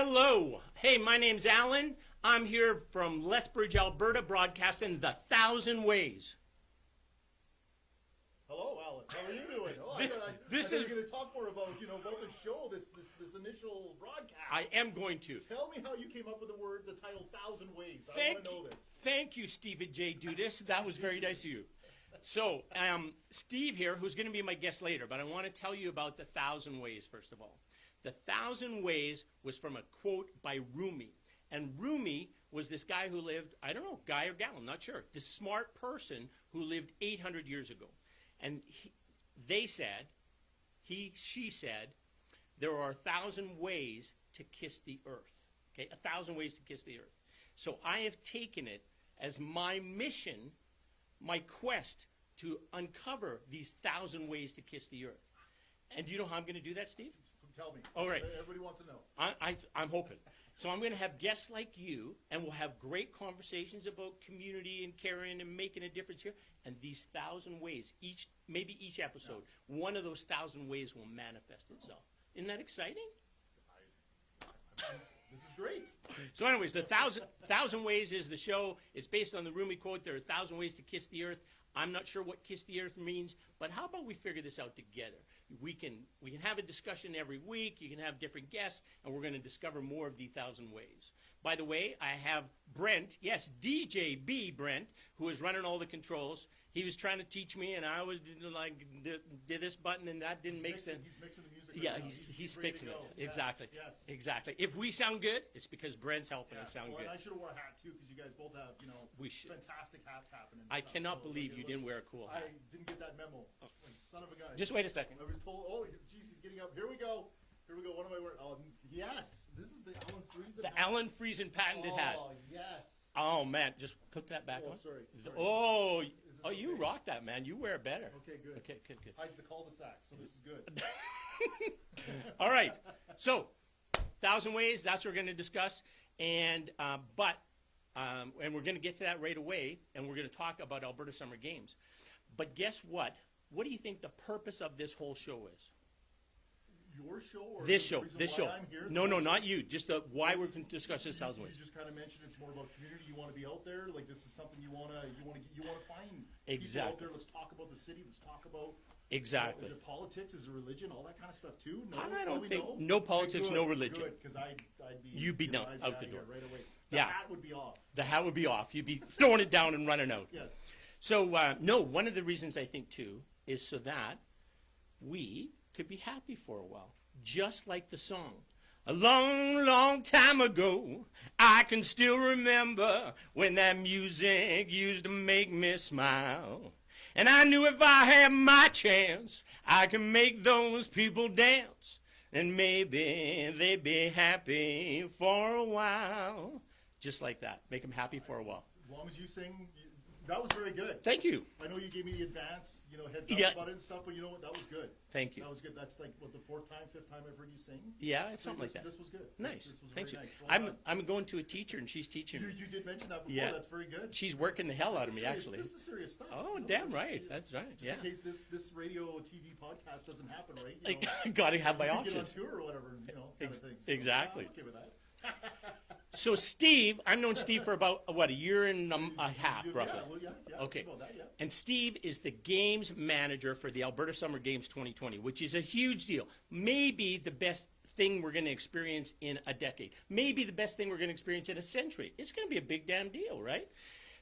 Hello. Hey, my name's Alan. I'm here from Lethbridge, Alberta, broadcasting The Thousand Ways. Hello, Alan. How are you doing? Oh, I This thought is- you were going to talk more about the show, this initial broadcast. I am going to. Tell me how you came up with the title "Thousand Ways." I want to know this. Thank you, Steve J. Dudas. That was very nice of you. So, Steve here, who's going to be my guest later, but I want to tell you about The Thousand Ways, first of all. The Thousand Ways was from a quote by Rumi. And Rumi was this guy who lived, I don't know, guy or gal, I'm not sure, this smart person who lived 800 years ago. And she said, there are 1,000 ways to kiss the earth. Okay, 1,000 ways to kiss the earth. So I have taken it as my mission, my quest to uncover these 1,000 ways to kiss the earth. And do you know how I'm going to do that, Steve? Tell me. All right. Everybody wants to know. I'm hoping. So I'm going to have guests like you, and we'll have great conversations about community and caring and making a difference here. And these 1,000 ways, maybe each episode, one of those 1,000 ways will manifest itself. Isn't that exciting? This is great. So anyways, the 1,000 Ways is the show. It's based on the Rumi quote, there are 1,000 ways to kiss the earth. I'm not sure what kiss the earth means, but how about we figure this out together? We can have a discussion every week. You can have different guests, and we're going to discover more of the 1,000 ways. By the way, I have Brent, yes, DJ B Brent, who is running all the controls. He was trying to teach me, and I was did this button, and that didn't make sense. He's mixing the music. Yeah, right now. he's ready fixing to it. go. Exactly. Yes. Exactly. If we sound good, it's because Brent's helping us sound good. And I should have worn a hat too, because you guys both have We should. fantastic hats happening. I cannot believe you didn't wear a cool I hat. didn't get that memo. Son of a gun. Just wait a second. I was told. Oh, geez, he's getting up. Here we go. What am I wearing? Yes, this is the Alan Friesen. The hat. Alan Friesen patented hat. Oh, yes. Oh, man. Just put that back Oh, on. sorry. Oh, okay? you rock that, man. You wear it better. Okay, good. Okay, good. Hides the cul-de-sac, so this is good. All right. So, 1,000 Ways, that's what we're going to discuss. And we're going to get to that right away, and we're going to talk about Alberta Summer Games. But guess what? What do you think the purpose of this whole show is? Your show? Or This the show. reason This why show. I'm here? No, not you. Just why we're going to discuss this 1,000 Ways. You just kind of mentioned it's more about community. You want to be out there. Like, this is something you want to find people out there. Let's talk about the city. Let's talk about. Exactly. Is it politics? Is it religion? All that kind of stuff too? No, I don't think no politics, no religion. Good, because I'd be. You'd be I'd out the door right away. The hat would be off. The hat would be off. You'd be throwing it down and running out. Yes. So no, one of the reasons I think too is so that we could be happy for a while, just like the song. A long, long time ago, I can still remember when that music used to make me smile. And I knew if I had my chance, I could make those people dance. And maybe they'd be happy for a while. Just like that. Make them happy for a while. As long as you sing, that was very good. Thank you. I know you gave me the advance, heads up about it and stuff, but you know what? That was good. Thank you. That was good. That's like, what, the fifth time I've heard you sing? Yeah, it's something like that. This was good. Nice. This was Thanks. very nice. Well, I'm going to a teacher, and she's teaching me. You did mention that before. Yeah. That's very good. She's working the hell out of me, actually. This is serious stuff. Oh, damn right. That's right. Just Yeah. in case this radio TV podcast doesn't happen, right? I got to have my you options. get on tour or whatever, kind of thing. So, Exactly. I'm okay with that. So Steve, I've known Steve for about, a year and a half, roughly. Yeah, Okay. about that, yeah. And Steve is the games manager for the Alberta Summer Games 2020, which is a huge deal. Maybe the best thing we're going to experience in a decade. Maybe the best thing we're going to experience in a century. It's going to be a big damn deal, right?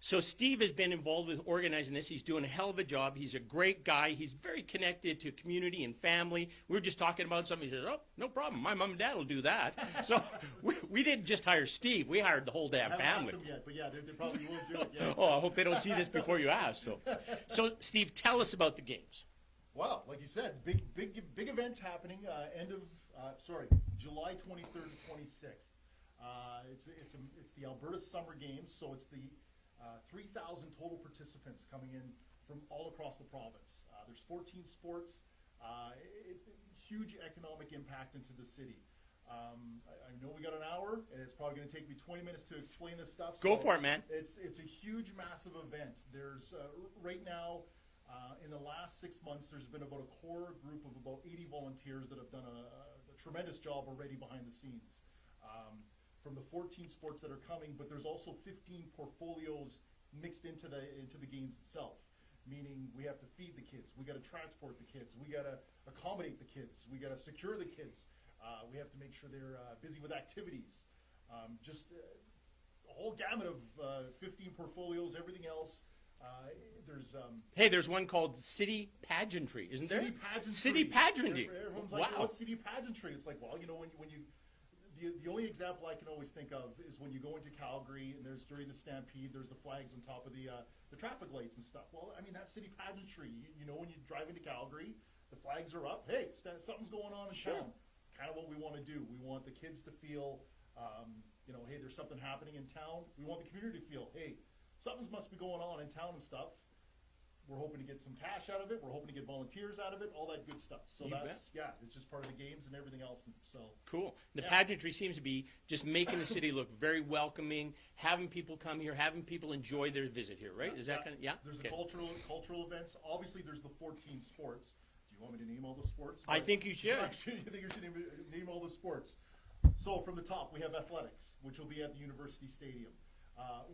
So Steve has been involved with organizing this. He's doing a hell of a job. He's a great guy. He's very connected to community and family. We were just talking about something. He says, oh, no problem. My mom and dad will do that. So we didn't just hire Steve. We hired the whole damn I haven't family. asked them yet, but yeah, they probably will do it. Yeah. Oh, I hope they don't see this before you ask. So Steve, tell us about the games. Wow, like you said, big event happening. July 23rd to 26th. It's the Alberta Summer Games, so it's the 3,000 total participants coming in from all across the province. There's 14 sports. Huge economic impact into the city. I know we got an hour, and it's probably going to take me 20 minutes to explain this stuff. Go for it, man. It's a huge, massive event. There's right now, in the last 6 months, there's been about a core group of about 80 volunteers that have done a tremendous job already behind the scenes. from the 14 sports that are coming, but there's also 15 portfolios mixed into the games itself. Meaning we have to feed the kids, we got to transport the kids, we got to accommodate the kids, we got to secure the kids, we have to make sure they're busy with activities. Just a whole gamut of 15 portfolios, everything else. There's one called City Pageantry, isn't there? City Pageantry. City Pageantry. Everyone's like, what's City Pageantry? It's like, well, when you the only example I can always think of is when you go into Calgary and there's during the Stampede, there's the flags on top of the traffic lights and stuff. Well, I mean, that's City Pageantry. You know, when you drive into Calgary, the flags are up. Hey, something's going on in town. Kind of what we want to do. We want the kids to feel, hey, there's something happening in town. We want the community to feel, hey, something must be going on in town and stuff. We're hoping to get some cash out of it. We're hoping to get volunteers out of it, all that good stuff. So it's just part of the games and everything else. And so cool. The pageantry seems to be just making the city look very welcoming, having people come here, having people enjoy their visit here, right? Is that kind of, There's the cultural events. Obviously, there's the 14 sports. Do you want me to name all the sports? I think you should. Actually, I think you should name all the sports. So from the top, we have athletics, which will be at the University Stadium.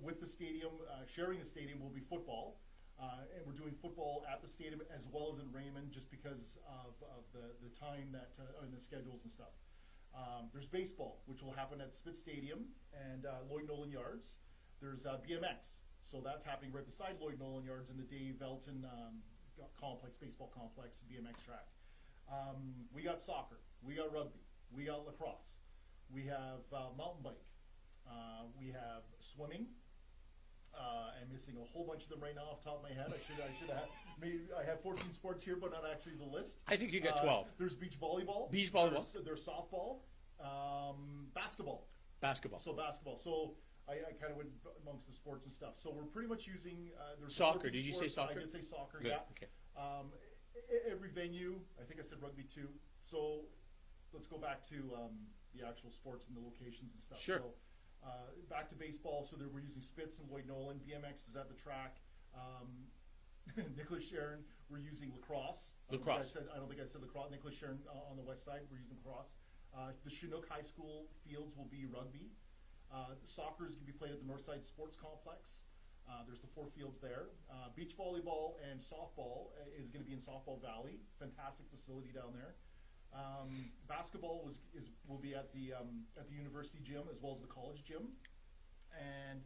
With the stadium, sharing the stadium will be football. And we're doing football at the stadium as well as in Raymond just because of the time that and the schedules and stuff. There's baseball, which will happen at Spitz Stadium and Lloyd Nolan Yards. There's BMX, so that's happening right beside Lloyd Nolan Yards in the Dave Elton baseball complex, BMX track. We got soccer, we got rugby, we got lacrosse, we have mountain bike, we have swimming. I'm missing a whole bunch of them right now off the top of my head. I should have. I have 14 sports here, but not actually the list. I think you got 12. There's beach volleyball. There's softball. Basketball. So basketball. So I kind of went amongst the sports and stuff. So we're pretty much using soccer. Did you say soccer? I did say soccer. Good. Yeah. Okay. Every venue. I think I said rugby too. So let's go back to the actual sports and the locations and stuff. Sure. So, back to baseball, so we're using Spitz and Lloyd Nolan. BMX is at the track. Nicholas Sharon, we're using lacrosse. I don't think I said lacrosse. Nicholas Sharon on the west side, we're using lacrosse. The Chinook High School fields will be rugby. Soccer is going to be played at the Northside Sports Complex. There's the 4 fields there. Beach volleyball and softball is going to be in Softball Valley. Fantastic facility down there. Basketball will be at the university gym as well as the college gym, and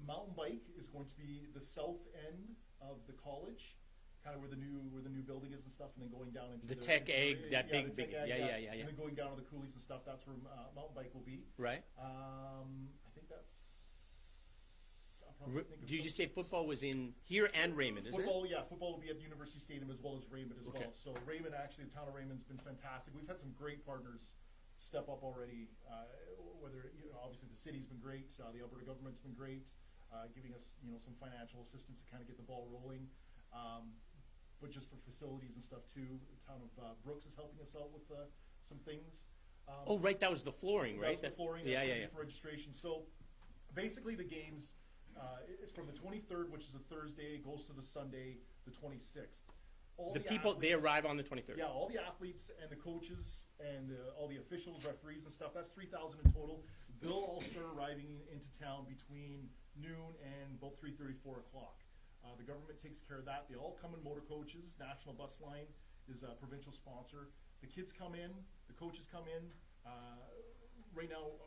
mountain bike is going to be the south end of the college, kind of where the new building is and stuff, and then going down into the tech egg, and yeah. then going down to the coulees and stuff. That's where mountain bike will be. Right. I think that's. Did you just say football was in here and Raymond, is football, it? Yeah, football will be at the University Stadium as well as Raymond as well. So Raymond, actually, the town of Raymond's been fantastic. We've had some great partners step up already, whether, obviously the city's been great, the Alberta government's been great, giving us, some financial assistance to kind of get the ball rolling. But just for facilities and stuff too, the town of Brooks is helping us out with some things. Right, that was the flooring, right? That was the flooring. Yeah. For registration. So basically the games, it's from the 23rd, which is a Thursday, goes to the Sunday, the 26th. The people, they arrive on the 23rd. Yeah, all the athletes and the coaches and all the officials, referees and stuff, that's 3,000 in total. They'll all start arriving into town between noon and about 3:30, 4 o'clock. The government takes care of that. They all come in motor coaches. National Bus Line is a provincial sponsor. The kids come in, the coaches come in. Right now,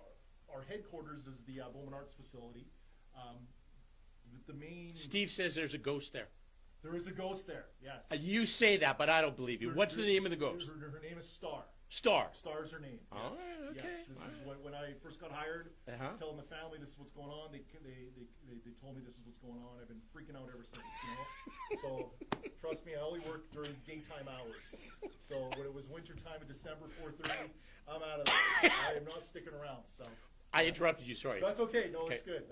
our headquarters is the Bowman Arts facility. The main. Steve says there's a ghost there. There is a ghost there, yes. You say that, but I don't believe you. What's the name of the ghost? Her name is Star. Star. Star's her name. All right, okay. Yes, this is when I first got hired, telling the family this is what's going on. They told me this is what's going on. I've been freaking out ever since, So, trust me, I only work during daytime hours. So, when it was winter time in December, 4:30, I'm out of it. I am not sticking around, so. I interrupted you, sorry. That's okay. No, it's good.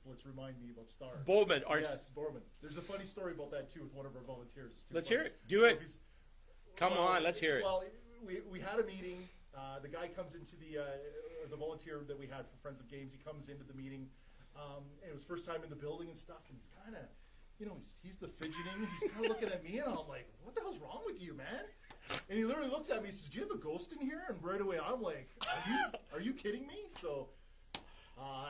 Let's remind me about Star. Bowman Arts. Yes, Bowman. There's a funny story about that, too, with one of our volunteers. Let's hear it. Do it. Come on, let's hear it. Well, we had a meeting. The guy comes into the volunteer that we had for Friends of Games. He comes into the meeting. And it was first time in the building and stuff. And he's kind of, he's the fidgeting. He's kind of looking at me, and I'm like, what the hell's wrong with you, man? And he literally looks at me and says, "Do you have a ghost in here?" And right away I'm like, "Are you kidding me?" So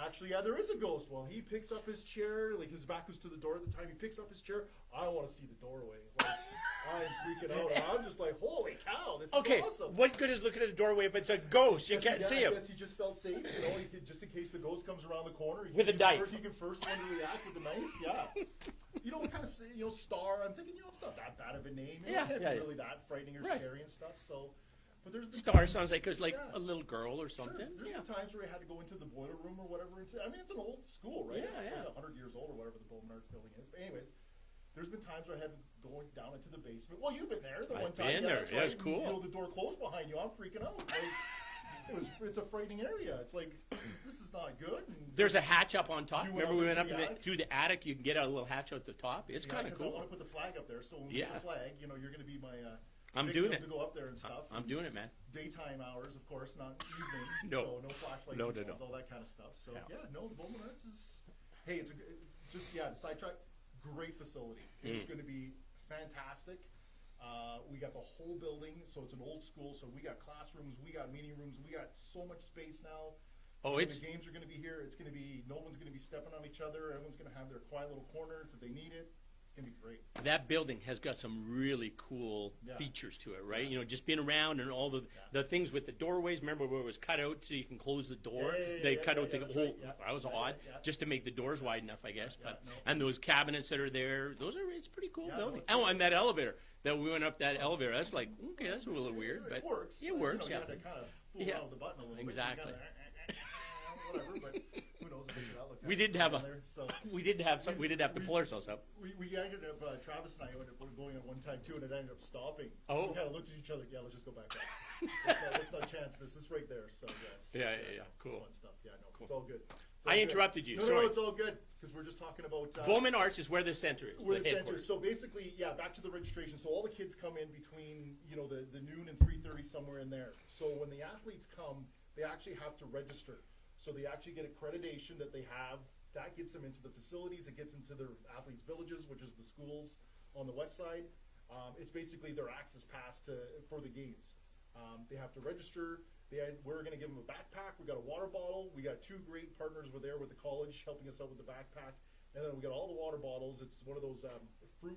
actually, yeah, there is a ghost. Well, he picks up his chair, like his back was to the door at the time. He picks up his chair. I want to see the doorway. Like, I'm freaking out. And I'm just like, holy cow, this is awesome. What good is looking at the doorway if it's a ghost? You can't see him. I guess he just felt safe, you know, just in case the ghost comes around the corner. With a knife. He can first one to react with the knife. Yeah. You know, kind of, you know, Star. I'm thinking, you know, it's not that bad of a name. It can't be really that frightening or scary and stuff. So. But there's been Star sounds like it was like a little girl or something. Sure. There's been times where I had to go into the boiler room or whatever. I mean, it's an old school, right? It's like 100 years old or whatever the Bowman Arts building is. But anyways, there's been times where I had to go down into the basement. Well, you've been there the one time. I've been there. Yeah, it's cool. You know, the door closed behind you. I'm freaking out. Like, it's a frightening area. It's like, this is not good. And there's a hatch up on top. Remember we went up through the attic? You can get a little hatch out the top. It's kind of cool. I want to put the flag up there. So when we put the flag, you know, you're going to be my... I'm doing it. To go up there and stuff. I'm doing it, man. Daytime hours, of course, not evening. No. So no flashlights, No. all that kind of stuff. So the Bowman Arts is. Hey, it's to sidetrack. Great facility. It's going to be fantastic. We got the whole building, so it's an old school. So we got classrooms, we got meeting rooms, we got so much space now. Oh, the games are going to be here. It's going to be no one's going to be stepping on each other. Everyone's going to have their quiet little corners if they need it. It's going to be great. That building has got some really cool features to it, right? You know, just being around and all the things with the doorways. Remember where it was cut out so you can close the door? They cut out the whole. That was odd, just to make the doors wide enough, I guess. And those cabinets that are there, it's pretty cool building. And that elevator that we went up that elevator, that's like okay, that's a little weird, but it works. It works. You had to kind of fool around with the button a little bit. Exactly. Whatever, but who knows what that looked like. We did have to pull ourselves up. We ended up, Travis and I ended up going at one time too, and it ended up stopping. Oh. We kind of looked at each other. Yeah, let's just go back up. let's not chance this. It's right there. So yes. Yeah. Cool. Fun stuff. Yeah, no, cool. It's all good. I interrupted you. Sorry. No, it's all good because we're just talking about. Bowman Arts is where the center is. Where the center. So basically, back to the registration. So all the kids come in between, you know, the noon and 3:30 somewhere in there. So when the athletes come, they actually have to register. So they actually get accreditation that they have. That gets them into the facilities. It gets into their athletes' villages, which is the schools on the west side. It's basically their access pass for the games. They have to register. We're going to give them a backpack. We got a water bottle. We got 2 great partners. We're there with the college helping us out with the backpack. And then we got all the water bottles. It's one of those fruit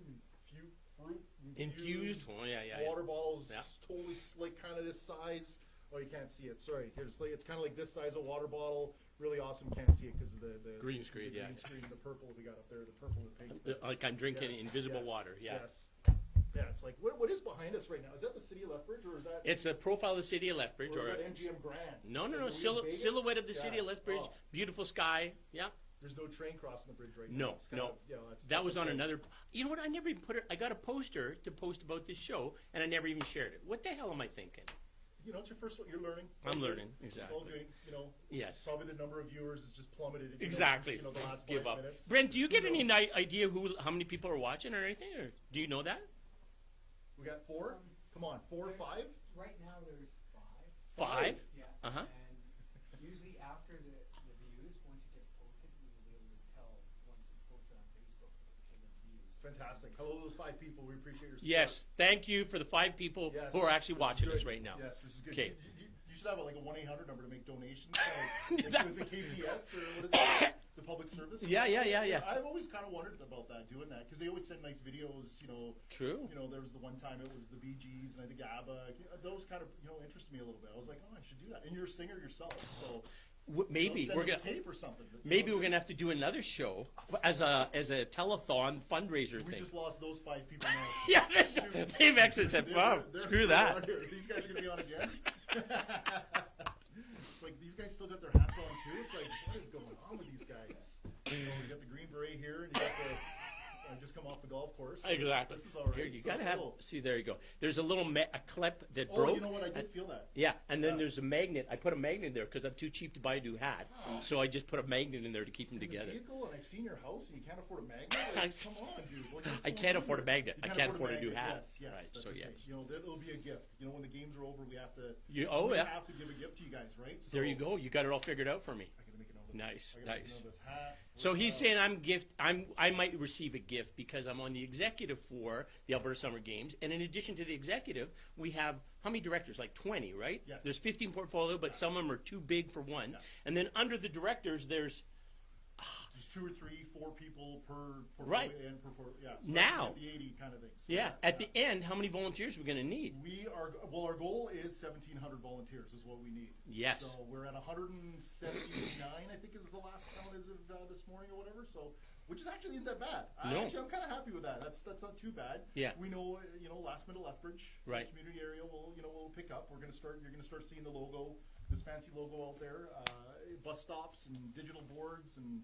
infused water bottles. Yeah. Totally slick, kind of this size. Oh, you can't see it. Sorry. It's kind of like this size of water bottle. Really awesome. Can't see it because of the green screen. The green screen, the purple we got up there, the purple and pink. Like I'm drinking invisible water. Yeah. Yes. Yeah. It's like what is behind us right now? Is that the city of Lethbridge or is that? It's a profile of the city of Lethbridge or is that MGM Grand? No. Silhouette of the city of Lethbridge. Beautiful sky. Yeah. There's no train crossing the bridge right now. No. That was on another. You know what? I never even put it. I got a poster to post about this show, and I never even shared it. What the hell am I thinking? You know, it's your first one. You're learning. I'm learning. Exactly. It's all good. You know. Yes. Probably the number of viewers has just plummeted. Exactly. The last 5 Give up. minutes. Brent, do you get any idea how many people are watching or anything? Or do you know that? We got 4. Come on, 4 or 5. Right now, there's 5. Yeah. Uh-huh. And usually after the views, once it gets posted, we will be able to tell once it's posted on Facebook the views. Fantastic. Hello, those 5 people. We appreciate your support. Yes. Thank you for the 5 people who are actually watching us right now. Yes, this is good. Okay. You should have like a 1-800 number to make donations. If it was a KPS or what is it? The public service. Yeah. I've always kind of wondered about that, doing that, because they always send nice videos. You know. True. You know, there was the one time it was the Bee Gees and I think ABBA. Those kind of interested me a little bit. I was like, oh, I should do that. And you're a singer yourself, so. Maybe we're gonna tape or something. Maybe we're gonna have to do another show as a telethon fundraiser thing. We just lost those 5 people now. Yeah, Dave X said, screw that. These guys are gonna be on again. It's like these guys still got their hats on too. It's like, what is going on with these guys? You know, you got the green beret here, and you got the. I just come off the golf course. So exactly. This is all right. Here, you gotta have. See, there you go. There's a little a clip that broke. broke. You know what? I did feel that. Yeah, and then there's a magnet. I put a magnet there because I'm too cheap to buy a new hat, so I just put a magnet in there to keep them together. Vehicle, and I've seen your house, and you can't afford a magnet. Like, come on, dude. I can't afford a magnet. I can't afford a new hat. Yes, right. So okay. yes. You know, it'll be a gift. You know, when the games are over, we have to. We have to give a gift to you guys, right? So, there you go. You got it all figured out for me. I gotta make a note of Nice, I gotta nice. know this hat. So Where's he's that? saying I might receive a gift because I'm on the executive for the Alberta Summer Games, and in addition to the executive, we have how many directors? Like 20, right? Yes. There's 15 portfolio, but some of them are too big for one. Yeah. And then under the directors, there's There's 2 or 3, 4 people per Right. and per yeah. So Now. that's the 80 kind of thing. So at the end, how many volunteers are we going to need? Our goal is 1,700 volunteers is what we need. Yes. So we're at 179, I think is the last count as of this morning or whatever. So, which is actually isn't that bad. No. I'm kind of happy with that. That's not too bad. Yeah. We know, last minute Lethbridge, Right. the community area will pick up. You're gonna start seeing the logo, this fancy logo out there, bus stops and digital boards and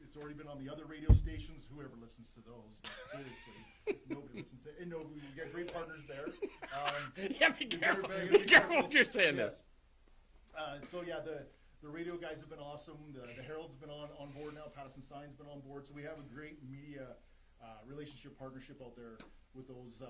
it's already been on the other radio stations. Whoever listens to those, like, seriously, nobody listens to. And no, we get great partners there. Yeah, be careful. Be Be careful what you're saying. Yes. So yeah, the radio guys have been awesome. The Herald's been on board now. Patterson Sign's been on board. So we have a great media relationship partnership out there with those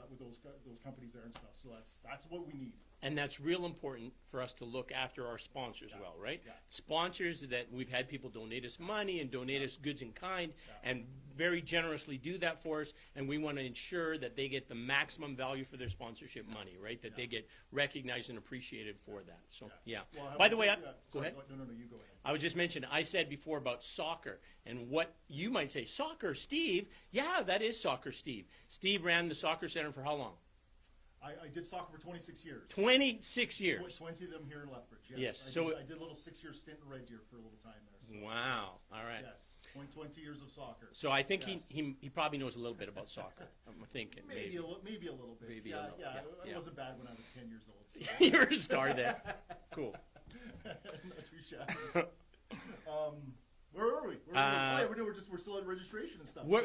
companies there and stuff. So that's what we need. And that's real important for us to look after our sponsors well, right? Yeah. Sponsors that we've had people donate us money and donate us goods in kind and very generously do that for us, and we want to ensure that they get the maximum value for their sponsorship money, right? That they get recognized and appreciated for that. So, yeah. Well, By the way, go sorry, ahead. No, you go ahead. I was just mentioning, I said before about soccer, and what you might say, soccer, Steve? Yeah, that is soccer, Steve. Steve ran the soccer center for how long? I did soccer for 26 years. 26 years. 20 of them here in Lethbridge. Yes, I did a little 6-year stint in Red Deer for a little time there. So, Wow. yes. All right. Yes. 20 years of soccer. So I think Yes. he probably knows a little bit about soccer. I'm thinking Maybe a little bit. Maybe a yeah, little, yeah. yeah. It wasn't bad when I was 10 years old. So. You're a star there. Cool. Not too shabby. Where are we? We're still at registration and stuff. We're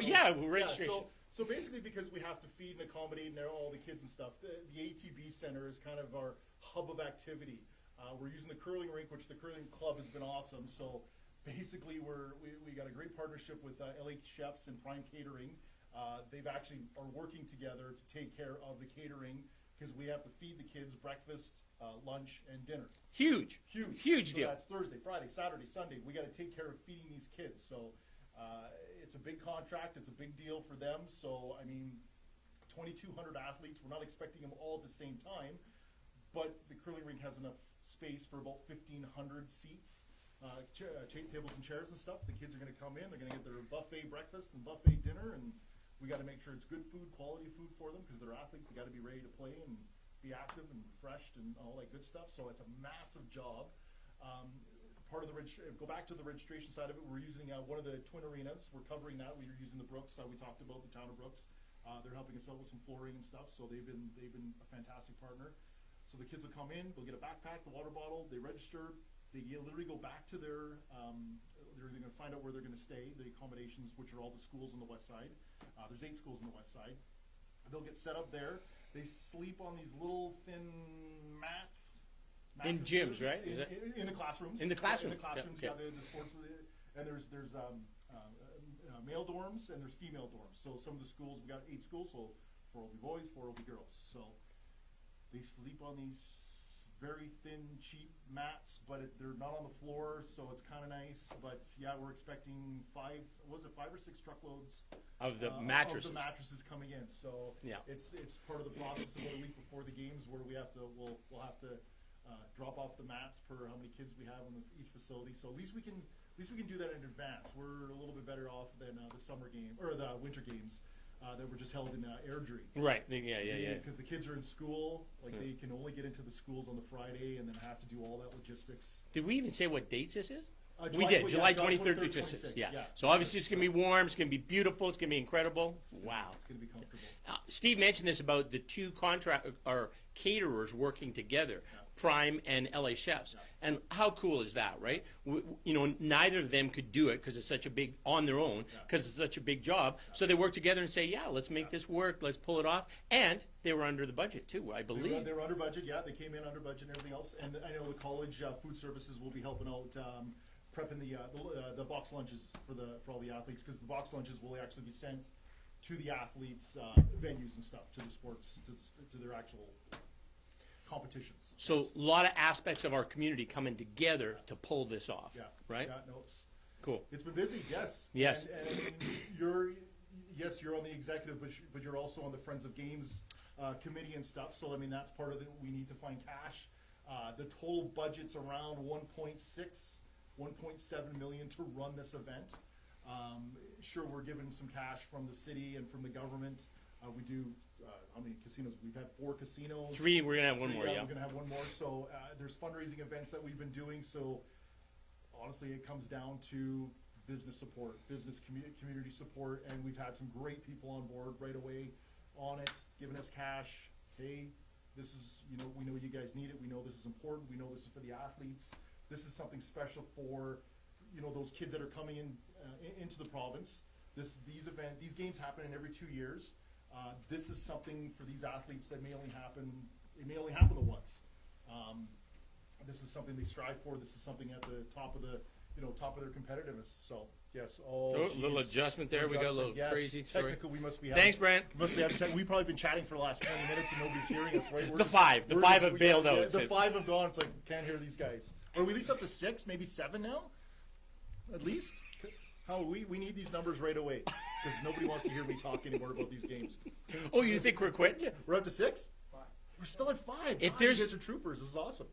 registration. So basically, because we have to feed and accommodate all the kids and stuff, the ATB Center is kind of our hub of activity. We're using the curling rink, which the curling club has been awesome. So basically, we got a great partnership with LA Chefs and Prime Catering. They've actually are working together to take care of the catering because we have to feed the kids breakfast, lunch, and dinner. Huge So deal. that's Thursday, Friday, Saturday, Sunday. We got to take care of feeding these kids. So it's a big contract. It's a big deal for them. So, I mean, 2,200 athletes. We're not expecting them all at the same time. But the curling rink has enough space for about 1,500 seats, tables and chairs and stuff. The kids are going to come in. They're going to get their buffet breakfast and buffet dinner. And we got to make sure it's good food, quality food for them because they're athletes. They got to be ready to play and be active and refreshed and all that good stuff. So it's a massive job. Part of the go back to the registration side of it. We're using one of the twin arenas. We're covering that. We are using the Brooks. We talked about the town of Brooks. They're helping us out with some flooring and stuff. So they've been a fantastic partner. So the kids will come in. They'll get a backpack, the water bottle. They register. They literally go back to their. They're going to find out where they're going to stay. The accommodations, which are all the schools on the west side. There's 8 schools on the west side. They'll get set up there. They sleep on these little thin mats. In gyms, right? In the classrooms. In the classroom. In the classrooms, Yeah. the sports. And there's male dorms and there's female dorms. So some of the schools, we got 8 schools, so 4 will be boys, 4 will be girls. So they sleep on these very thin, cheap mats, but they're not on the floor, so it's kind of nice. But yeah, we're expecting 5 or 6 truckloads Of the mattresses. Of the mattresses coming in. So Yeah. it's part of the process about a week before the games where we'll have to drop off the mats per how many kids we have in each facility. So at least we can do that in advance. We're a little bit better off than the summer game or the winter games that were just held in Airdrie. Right. Yeah. Because the kids are in school, they can only get into the schools on the Friday and then have to do all that logistics. Did we even say what dates this is? July- We did. yeah, July July 23rd through 26th, 26th. Yeah. yeah. So obviously it's going to be warm. It's going to be beautiful. It's going to be incredible. Wow. It's going to be comfortable. Steve mentioned this about the 2 caterers working together, Prime and LA Chefs. And how cool is that, right? Neither of them could do it because it's such a big, on their own, because it's such a big job. So they work together and say, yeah, let's make this work. Let's pull it off. And they were under the budget too, I believe. They were under budget, yeah. They came in under budget and everything else. And I know the college food services will be helping out prepping the box lunches for all the athletes because the box lunches will actually be sent to the athletes' venues and stuff, to the sports, to their actual competitions. So Yes. a lot of aspects of our community coming together to pull this off. Yeah. Right? Yeah, no, it's Cool. been busy, yes. Yes. And you're on the executive, but you're also on the Friends of Games committee and stuff. So I mean, that's part of it. We need to find cash. The total budget's around 1.7 million to run this event. Sure, we're given some cash from the city and from the government. We do, how many casinos? We've had 4 casinos. 3, we're going to have one more, yeah. We're going to have one more. So there's fundraising events that we've been doing. So honestly, it comes down to business support, business community support. And we've had some great people on board right away on it, giving us cash. Hey, this is, we know you guys need it. We know this is important. We know this is for the athletes. This is something special for, those kids that are coming into the province. These games happen in every 2 years. This is something for these athletes that may only happen the once. This is something they strive for. This is something at the top of their competitiveness. So yes, little adjustment there. We got a little yes, crazy. Sorry. Technical. We must be. Having, Thanks, Brent. We've probably been chatting for the last 20 minutes and nobody's hearing us. Right? The five have bailed out. The 5 have gone. It's like can't hear these guys. Are we at least up to 6, maybe 7 now? At least. How we need these numbers right away because nobody wants to hear me talk anymore about these games. Oh, you think we're quitting? We're up to 6? 5. We're still at 5. If God, there's- you guys are troopers. This is awesome.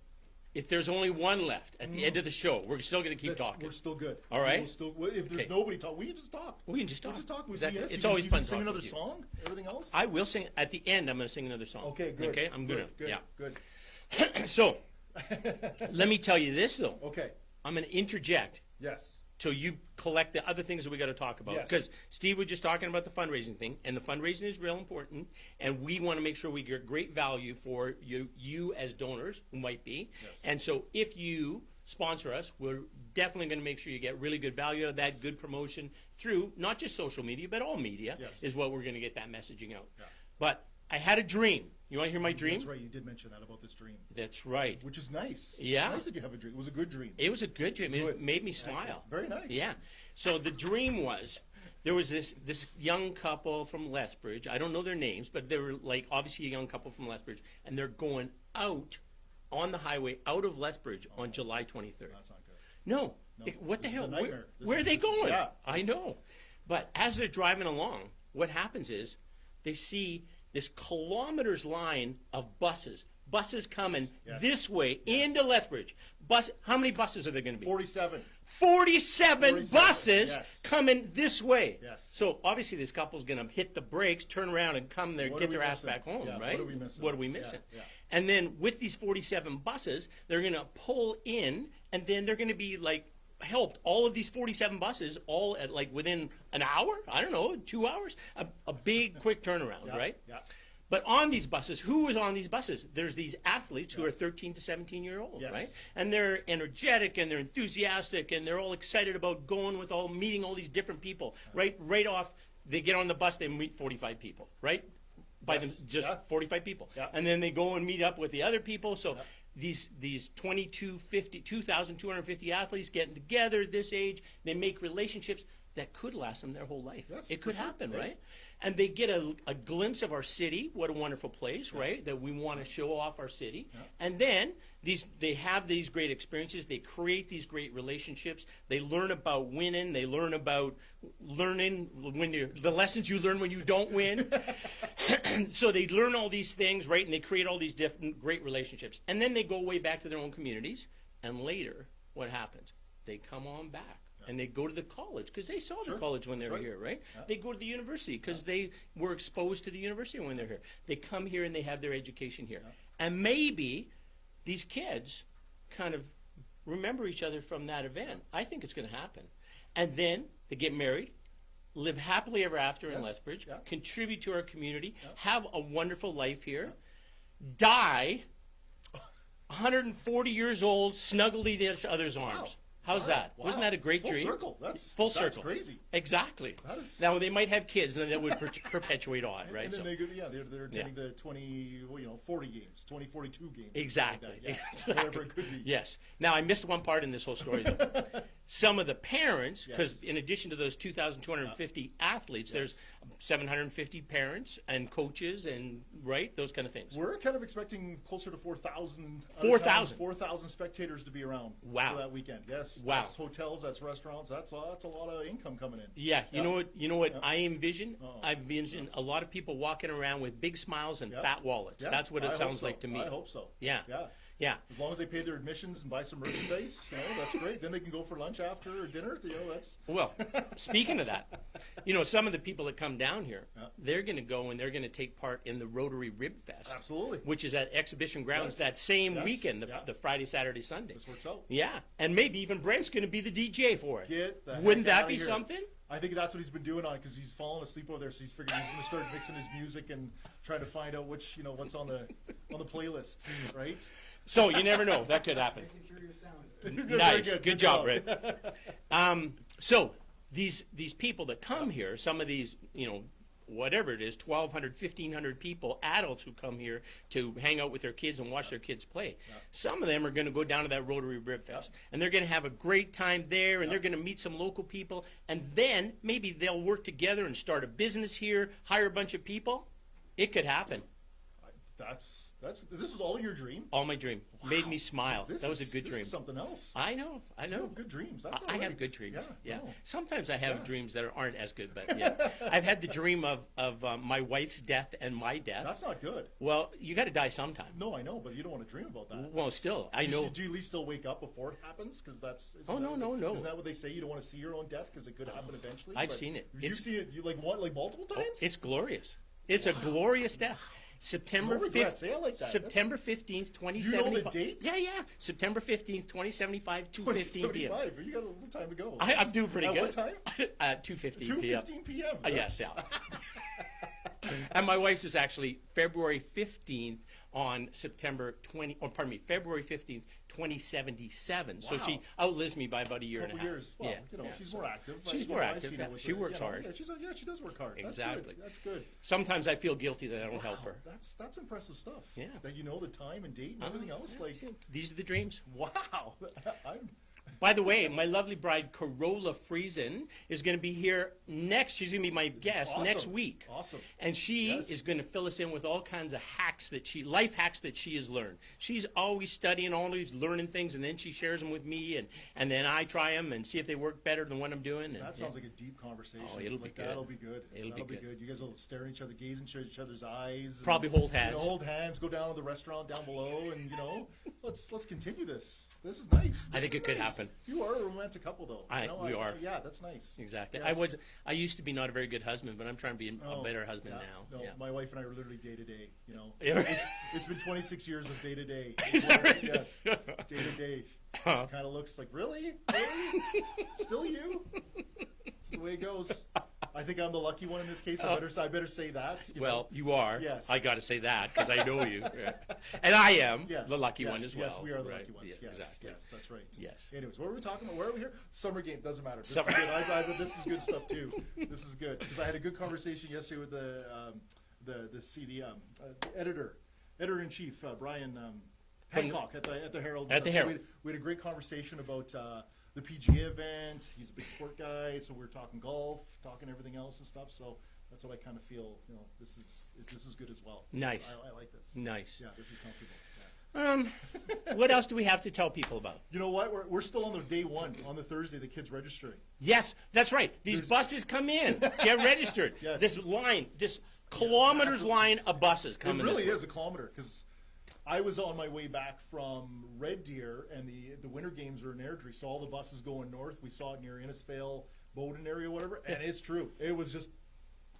If there's only one left at the end of the show, we're still going to keep talking. We're still good. All right. If there's Okay. nobody talk, we can just talk. We can just talk. We just talk. Exactly. Yes, It's you always can, fun you can sing talking another with you. song. Everything else. I will sing at the end. I'm going to sing another song. Okay. Good. Okay, I'm good. gonna. Yeah. Good. So, let me tell you this though. Okay. I'm going to interject Yes. till you collect the other things that we got to talk about. Yes. Because Steve was just talking about the fundraising thing, and the fundraising is real important, and we want to make sure we get great value for you as donors who might be. Yes. And so if you sponsor us, we're definitely going to make sure you get really good value out of that, good promotion through not just social media, but all media Yes. is what we're going to get that messaging out. Yeah. But I had a dream. You want to hear my dream? That's right. You did mention that about this dream, That's right. which is nice. Yeah. It's nice that you have a dream. It was a good dream. It was a good dream. It Good. made me Excellent. smile. Very nice. Yeah. So the dream was there was this young couple from Lethbridge. I don't know their names, but they were like obviously a young couple from Lethbridge, and they're going out on the highway out of Lethbridge on July 23rd. That's not good. No. No, What the this is hell? a nightmare. Where are they going? Yeah. I know. But as they're driving along, what happens is they see this kilometers line of buses. Buses coming Yes. this way into Lethbridge. How many buses are there going to be? 47. 47 buses yes. coming this way. Yes. So obviously this couple's going to hit the brakes, turn around, and come there, What get are we their ass missing? back home, Yeah, right? what are we missing? What are we Yeah, missing? yeah. And then with these 47 buses, they're going to pull in, and then they're going to be like helped. All of these 47 buses, all at like within an hour, I don't know, 2 hours, a big quick turnaround, Yeah, right? Yeah. But on these buses, who is on these buses? There's these athletes who are 13 to 17-year-olds, Yes. right? And they're energetic and they're enthusiastic and they're all excited about going with meeting all these different people, right? Right off, they get on the bus, they meet 45 people, right? By Yes. them, just Yeah. 45 people. Yeah. And then they go and meet up with the other people. So Yeah. these 2,250 athletes getting together at this age, they make relationships that could last them their whole life. Yes, It could for sure, happen, right? right? And they get a glimpse of our city. What a wonderful place, right? That we want to show off our city. Yeah. And then they have these great experiences. They create these great relationships. They learn about winning. They learn about learning the lessons you learn when you don't win. So they learn all these things, right? And they create all these different great relationships. And then they go way back to their own communities. And later, what happens? They come on back. And they go to the college because they saw the Sure. college when they That's were right. here, right? Yeah. They go to the university because they were exposed to the university when they're here. They come here and they have their education here. Yeah. And maybe these kids kind of remember each other from that event. I think it's going to happen. And then they get married, live happily ever after in Yes. Lethbridge, Yeah. contribute to our community, Yeah. have a wonderful life here, die 140 years old, snuggled in each other's arms. How's Wow. that? Wow. Wasn't that a great Full dream? circle. That's Full circle. crazy. Exactly. That is- Now they might have kids, and then that would perpetuate on, right? And then So- they go, they're attending the 40 games, 42 games. Exactly. Like that. Yeah. Exactly. Whatever it could be. Yes. Now I missed one part in this whole story though. Some of the parents, because Yes. in addition to those 2,250 athletes, Yes. there's 750 parents and coaches and those kind of things. We're kind of expecting closer to 4,000. 4,000? 4,000 spectators to be around Wow. for that weekend. Yes. Wow. That's hotels, that's restaurants, that's a lot of income coming in. Yeah, you know what I envision? Uh-oh. I envision a lot of people walking around with big smiles and Yeah. fat wallets. Yeah, That's what I it hope sounds so. like to me. I hope so. Yeah. Yeah. Yeah. As long as they pay their admissions and buy some merchandise, that's great. Then they can go for lunch after or dinner. That's Well, speaking of that, some of the people that come down here, Yeah. they're going to go and they're going to take part in the Rotary Rib Fest. absolutely. Which is at Exhibition Grounds Yes. that same Yes. weekend, Yeah. the Friday, Saturday, Sunday. This works out. Yeah, and maybe even Brent's going to be the DJ for it. Get the Wouldn't heck that outta be here. something? I think that's what he's been doing on because he's fallen asleep over there. So he's figured he's going to start mixing his music and trying to find out what's on the playlist, right? So you never know. That could happen. Making sure your sound is Very Nice. good. Good job, Brent. So these people that come here, some of these, whatever it is, 1,200, 1,500 people, adults who come here to hang out with their kids and watch their kids play. Some of them are going to go down to that Rotary Rib Fest, and they're going to have a great time there, and they're going to meet some local people, and then maybe they'll work together and start a business here, hire a bunch of people. It could happen. This is all your dream. All my dream. Made me smile. That was a good This dream. is something else. I know. You have good dreams. That's I all have right. good dreams. Yeah. no. Sometimes I have Yeah. dreams that aren't as good, but yeah. I've had the dream of my wife's death and my death. That's not good. Well, you got to die sometime. No, I know, but you don't want to dream about that. Well, still, I know. Do you at least still wake up before it happens? Because Oh, no. Isn't that what they say? You don't want to see your own death because it could happen eventually. I've But seen it. You've seen it. You like multiple times? It's glorious. It's a glorious death. September No regrets. 5th. Yeah, I like that. September 15th, 2075. You know the date? Yeah. September 15th, 2075, 2:15 p.m. 75. You got a little time to go. I'm doing pretty At good. what time? At 2:15 p.m. 2:15 p.m. Yes, yeah. And my wife's is actually February 15th on February 15th, 2077. So she Wow. outlives me by about a year and a Couple half. years. Well, she's more active. She's more active. Yeah. She works hard. Yeah, she does work hard. Exactly. That's good. Sometimes I feel guilty that I don't help her. That's impressive stuff. Yeah. That you know the time and date and everything else. Yeah, Like, see, these are the dreams. wow. I'm By the way, my lovely bride Corolla Friesen is going to be here next. She's going to be my guest Awesome. next week. Awesome. And she Yes. is going to fill us in with all kinds of life hacks that she has learned. She's always studying, always learning things, and then she shares them with me, and then I try them and see if they work better than what I'm doing. And, That sounds like a deep conversation. Oh, it'll be good. That'll be good. It'll be good. You guys will stare at each other, gaze into each other's eyes. and, Probably hold hands. Hold hands. Go down to the restaurant down below, and let's continue this. This is nice. I think This it could is nice. happen. You are a romantic couple, though. We are. Yeah, that's nice. Exactly. Yes. I used to be not a very good husband, but I'm trying to be a better husband yeah. now. No, Yeah. my wife and I are literally day to day. Yeah. It's been 26 years of day to day. Is that right? Yes, day to day. Huh. Kind of looks like really, still you. It's the way it goes. I think I'm the lucky one in this case. I better say that. Well, you are. Yes. I got to say that because I know you. Yeah. And I am Yes, the lucky yes, one as well. Yes, we are the Right. lucky ones. Yeah, Yes, exactly. yes, that's right. Yes. Anyways, what were we talking about? Where are we here? Summer game doesn't matter. This Summer- is good. This is good stuff too. This is good because I had a good conversation yesterday with the CD editor in chief Brian Hancock at the Herald. At the So Herald. we had a great conversation about the PGA event. He's a big sport guy, so we were talking golf, talking everything else and stuff. So that's what I kind of feel. This is good as well. Nice. I like this. Nice. Yeah, this is comfortable. Yeah. What else do we have to tell people about? You know what? We're still on the day one on the Thursday. The kids registering. Yes, that's right. These There's- buses come in, get registered. Yes. This kilometers line of buses It coming. really this is a kilometer because I was on my way back from Red Deer, and the Winter Games are in Airdrie, so all the buses going north. We saw it near Innisfail, Bowden area, whatever, and it's true. It was just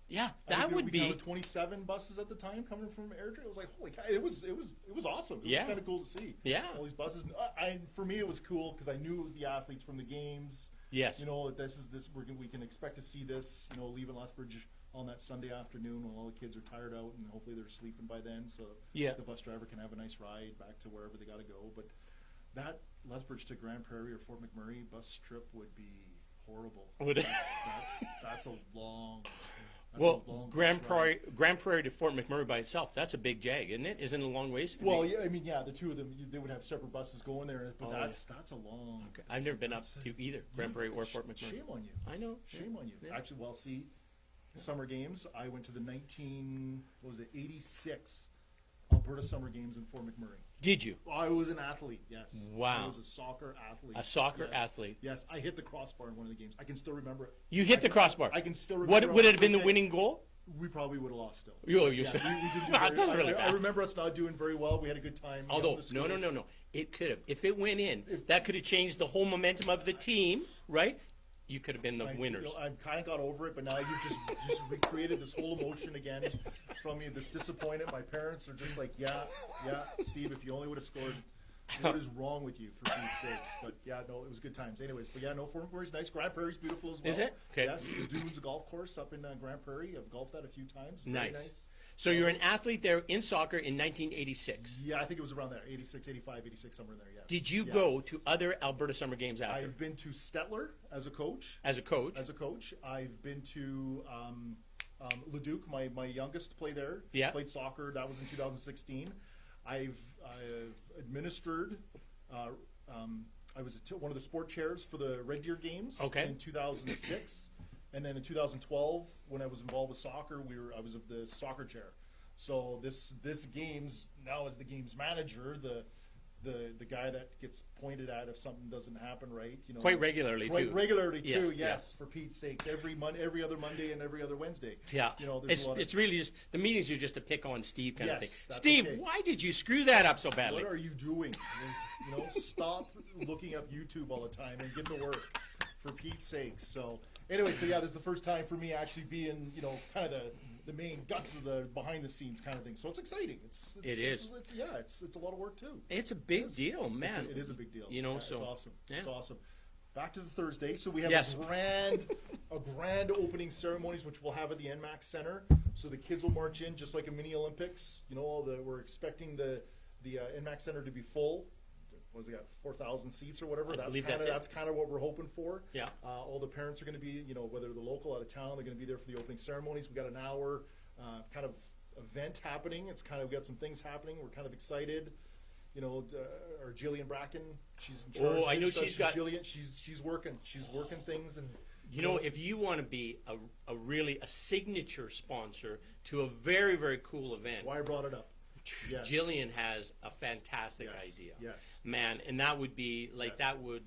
Yeah, I that think would we be. counted 27 buses at the time coming from Airdrie. It was like holy cow! It was awesome. It Yeah. was kind of cool to see. Yeah. all these buses. For me, it was cool because I knew it was the athletes from the games. Yes. We can expect to see this. Leaving Lethbridge on that Sunday afternoon when all the kids are tired out and hopefully they're sleeping by then, so Yeah. the bus driver can have a nice ride back to wherever they got to go. But that Lethbridge to Grand Prairie or Fort McMurray bus trip would be horrible. Would it? That's a long. Well, bus Grand ride. Prairie to Fort McMurray by itself, that's a big jag, isn't it? Isn't it a long ways? Well, yeah, the two of them, they would have separate buses going there, but Oh, that's a long. Okay. I've never been up to either Grand Prairie or Fort McMurray. Shame on you. I know. Shame on you. Yeah. Actually, well, see, Summer Games. I went to the 86 Alberta Summer Games in Fort McMurray. Did you? I was an athlete, yes. Wow. I was a soccer athlete. A soccer Yes. athlete. Yes, I hit the crossbar in one of the games. I can still remember it. You hit the crossbar. I can still remember. What would it have been the on winning goal? We probably would have lost still. You Yeah, still- we didn't do That very, was really I bad. remember us not doing very well. We had a good time. Although, the no. schools. It could have. If it went in, that could have changed the whole momentum of the team, right? You could have been the winners. I've kind of got over it, but now you've just recreated this whole emotion again from me. This disappointment. My parents are just like, yeah, Steve, if you only would have scored. What is wrong with you, for Pete's sakes? But yeah, no, it was good times. Anyways, but yeah, no, Fort McMurray's nice. Grand Prairie's beautiful as well. Is it? Okay. Yes, the Dunes golf course up in Grand Prairie. I've golfed that a few times. Very nice. So you're an athlete there in soccer in 1986. Yeah, I think it was around there, 86, 85, 86, somewhere in there, yes. Did you Yeah. go to other Alberta Summer Games after? I've been to Stettler as a coach. As a coach? I've been to Leduc, my youngest played there. Yeah. Played soccer. That was in 2016. I've administered. I was one of the sport chairs for the Red Deer Games in 2006, and then in 2012, when I was involved with soccer, I was of the soccer chair. So this games now as the games manager, the guy that gets pointed at if something doesn't happen right, Quite regularly too. Yes, for Pete's sakes, every other Monday and every other Wednesday. Yeah, there's it's really just the meetings are just to pick on Steve kind of thing. that's Steve, okay. why did you screw that up so badly? What are you doing? Stop looking up YouTube all the time and get to work, for Pete's sakes. So anyway, this is the first time for me actually being, kind of the main guts of the behind the scenes kind of thing. So it's exciting. It's a lot of work too. It's a big deal, man. It is a big deal. So it's awesome. yeah. It's awesome. Back to the Thursday. So we have Yes. a grand opening ceremonies, which we'll have at the NMAX Center. So the kids will march in just like a mini Olympics. We're expecting the NMAX Center to be full. What has it got? 4,000 seats or whatever. That's kind of what we're hoping for. Yeah. All the parents are going to be, whether they're local, out of town, they're going to be there for the opening ceremonies. We got an hour kind of event happening. We got some things happening. We're kind of excited. Our Jillian Bracken, she's in charge. Oh, I know she's got. Jillian, she's working things, and if you want to be a signature sponsor to a very, very cool event. That's why I brought it up. Yes. Jillian has a fantastic idea. Yes. Man, and that would be like that would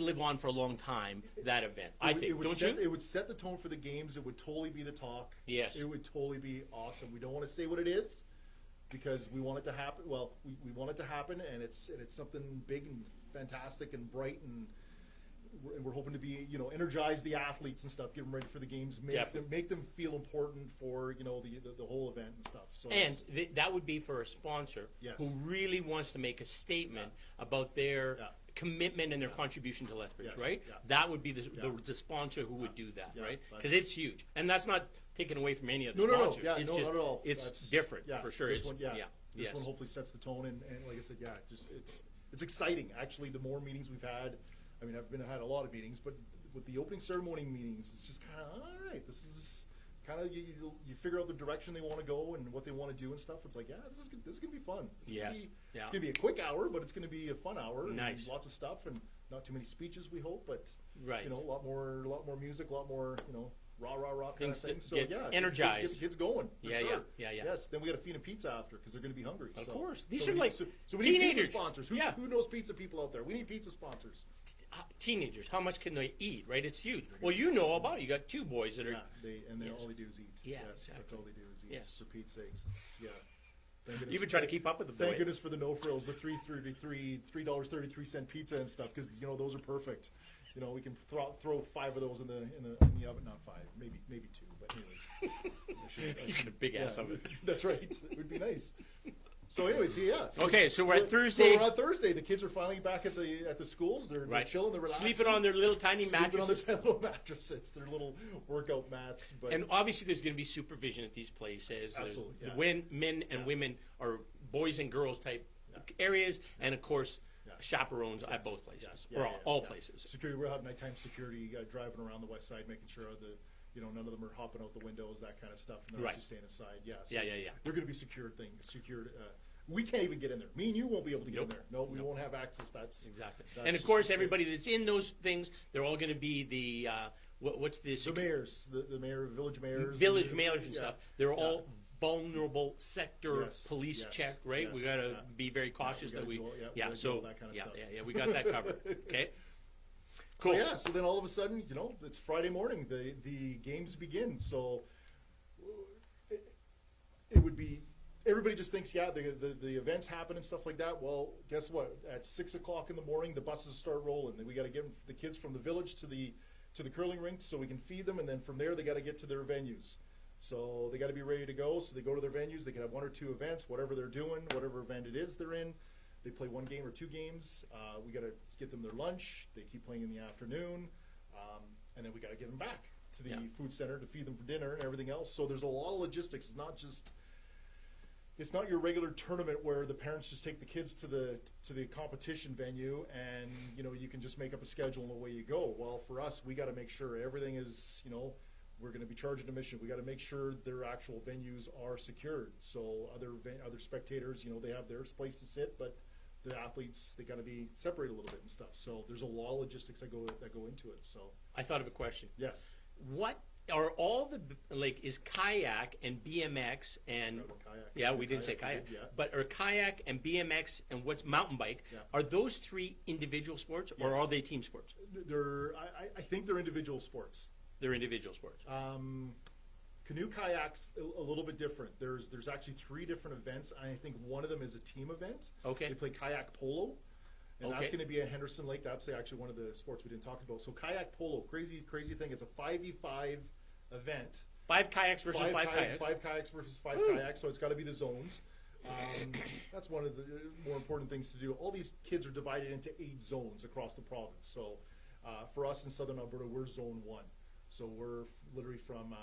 live on for a long time. That event, It would set the tone for the games. It would totally be the talk. Yes. It would totally be awesome. We don't want to say what it is because we want it to happen. Well, we want it to happen, and it's something big and fantastic and bright, and we're hoping to be, energize the athletes and stuff, get them ready for the games, make them feel important for, the whole event and stuff. So that would be for a sponsor who really wants to make a statement about their commitment and their contribution to Lethbridge, right? Yeah. That would be the sponsor who would do that, right? Because it's huge, and that's not taken away from any of the sponsors. No, not at all. It's different for sure. This one hopefully sets the tone, and like I said, it's exciting. Actually, the more meetings we've had. I mean, I've had a lot of meetings, but with the opening ceremony meetings, it's just kind of, all right, this is kind of, you figure out the direction they want to go and what they want to do and stuff. It's like, this is going to be fun. It's going to be a quick hour, but it's going to be a fun hour. Nice. And lots of stuff and not too many speeches, we hope, but, right. A lot more music, a lot more, rah kind of thing. So energized. Get kids going. Yeah. Yes. Then we got to feed them pizza after because they're going to be hungry. Of course. These are like so we teenagers. need pizza sponsors. Who knows pizza people out there? We need pizza sponsors. Teenagers, how much can they eat? Right, it's huge. Well, you know all about it. You got two boys that are. All they do is eat. Yeah, yes, exactly. That's all they do is eat. Yes. For Pete's sakes. You've been trying to keep up with the boy. Thank goodness for the no frills, the $3.33 pizza and stuff, because those are perfect. We can throw 5 of those in the oven. Not 5, maybe 2. But anyways, you get a big ass of it. That's right. It would be nice. So anyways, okay, so we're at Thursday. So we're on Thursday. The kids are finally back at the schools. They're chilling. They're relaxing. Sleeping on their little tiny mattresses. Sleeping on their little mattresses. Their little workout mats. And obviously, there's going to be supervision at these places. Absolutely. When men and women are boys and girls type areas, and of course, chaperones at both places or all places. Security. We'll have nighttime security driving around the west side, making sure none of them are hopping out the windows, that kind of stuff, and they're just staying inside. So they're going to be secured We can't even get in there. Me and you won't be able to get in Nope. there. No, we Nope. won't have access. That's Exactly. that's And of just course, the truth. everybody that's in those things, they're all going to be the what's this? The mayors, the mayor, village mayors, Village mailers and yeah. stuff. They're Yeah. all vulnerable sector Yes, police yes, check, right? We yes, got to yeah. be very cautious we gotta that we, do all- yeah, we yeah. gotta do So all that kind of yeah, stuff. yeah, we got that covered. Okay. Cool. So yeah, so then all of a sudden, it's Friday morning. The games begin. So it would be everybody just thinks, yeah, the events happen and stuff like that. Well, guess what? At 6 o'clock in the morning, the buses start rolling. Then we got to get the kids from the village to the curling rink so we can feed them, and then from there they got to get to their venues. So they got to be ready to go. So they go to their venues. They can have 1 or 2 events, whatever they're doing, whatever event it is they're in. They play 1 game or 2 games. We got to get them their lunch. They keep playing in the afternoon, and then we got to get them back to the Yeah. food center to feed them for dinner and everything else. So there's a lot of logistics. It's not your regular tournament where the parents just take the kids to the competition venue and you can just make up a schedule and away you go. Well, for us, we got to make sure everything is we're going to be charging admission. We got to make sure their actual venues are secured. So other spectators, they have their place to sit, but the athletes, they got to be separated a little bit and stuff. So there's a lot of logistics that go into it. So I thought of a question. yes, What are all the is kayak and BMX and kayak. yeah, we didn't say kayak, Yeah. but are kayak and BMX and what's mountain bike? Yeah. Are those 3 individual sports or Yes. are they team sports? I think they're individual sports. They're individual sports. Canoe kayak's a little bit different. There's actually 3 different events. I think one of them is a team event. Okay. They play kayak polo, and that's Okay. going to be at Henderson Lake. That's actually one of the sports we didn't talk about. So kayak polo, crazy thing. It's a 5v5 event. 5 kayaks versus 5 kayaks. 5 kayaks versus 5 Woo. kayaks. So it's got to be the zones. That's one of the more important things to do. All these kids are divided into 8 zones across the province. So for us in Southern Alberta, we're Zone 1. So we're literally from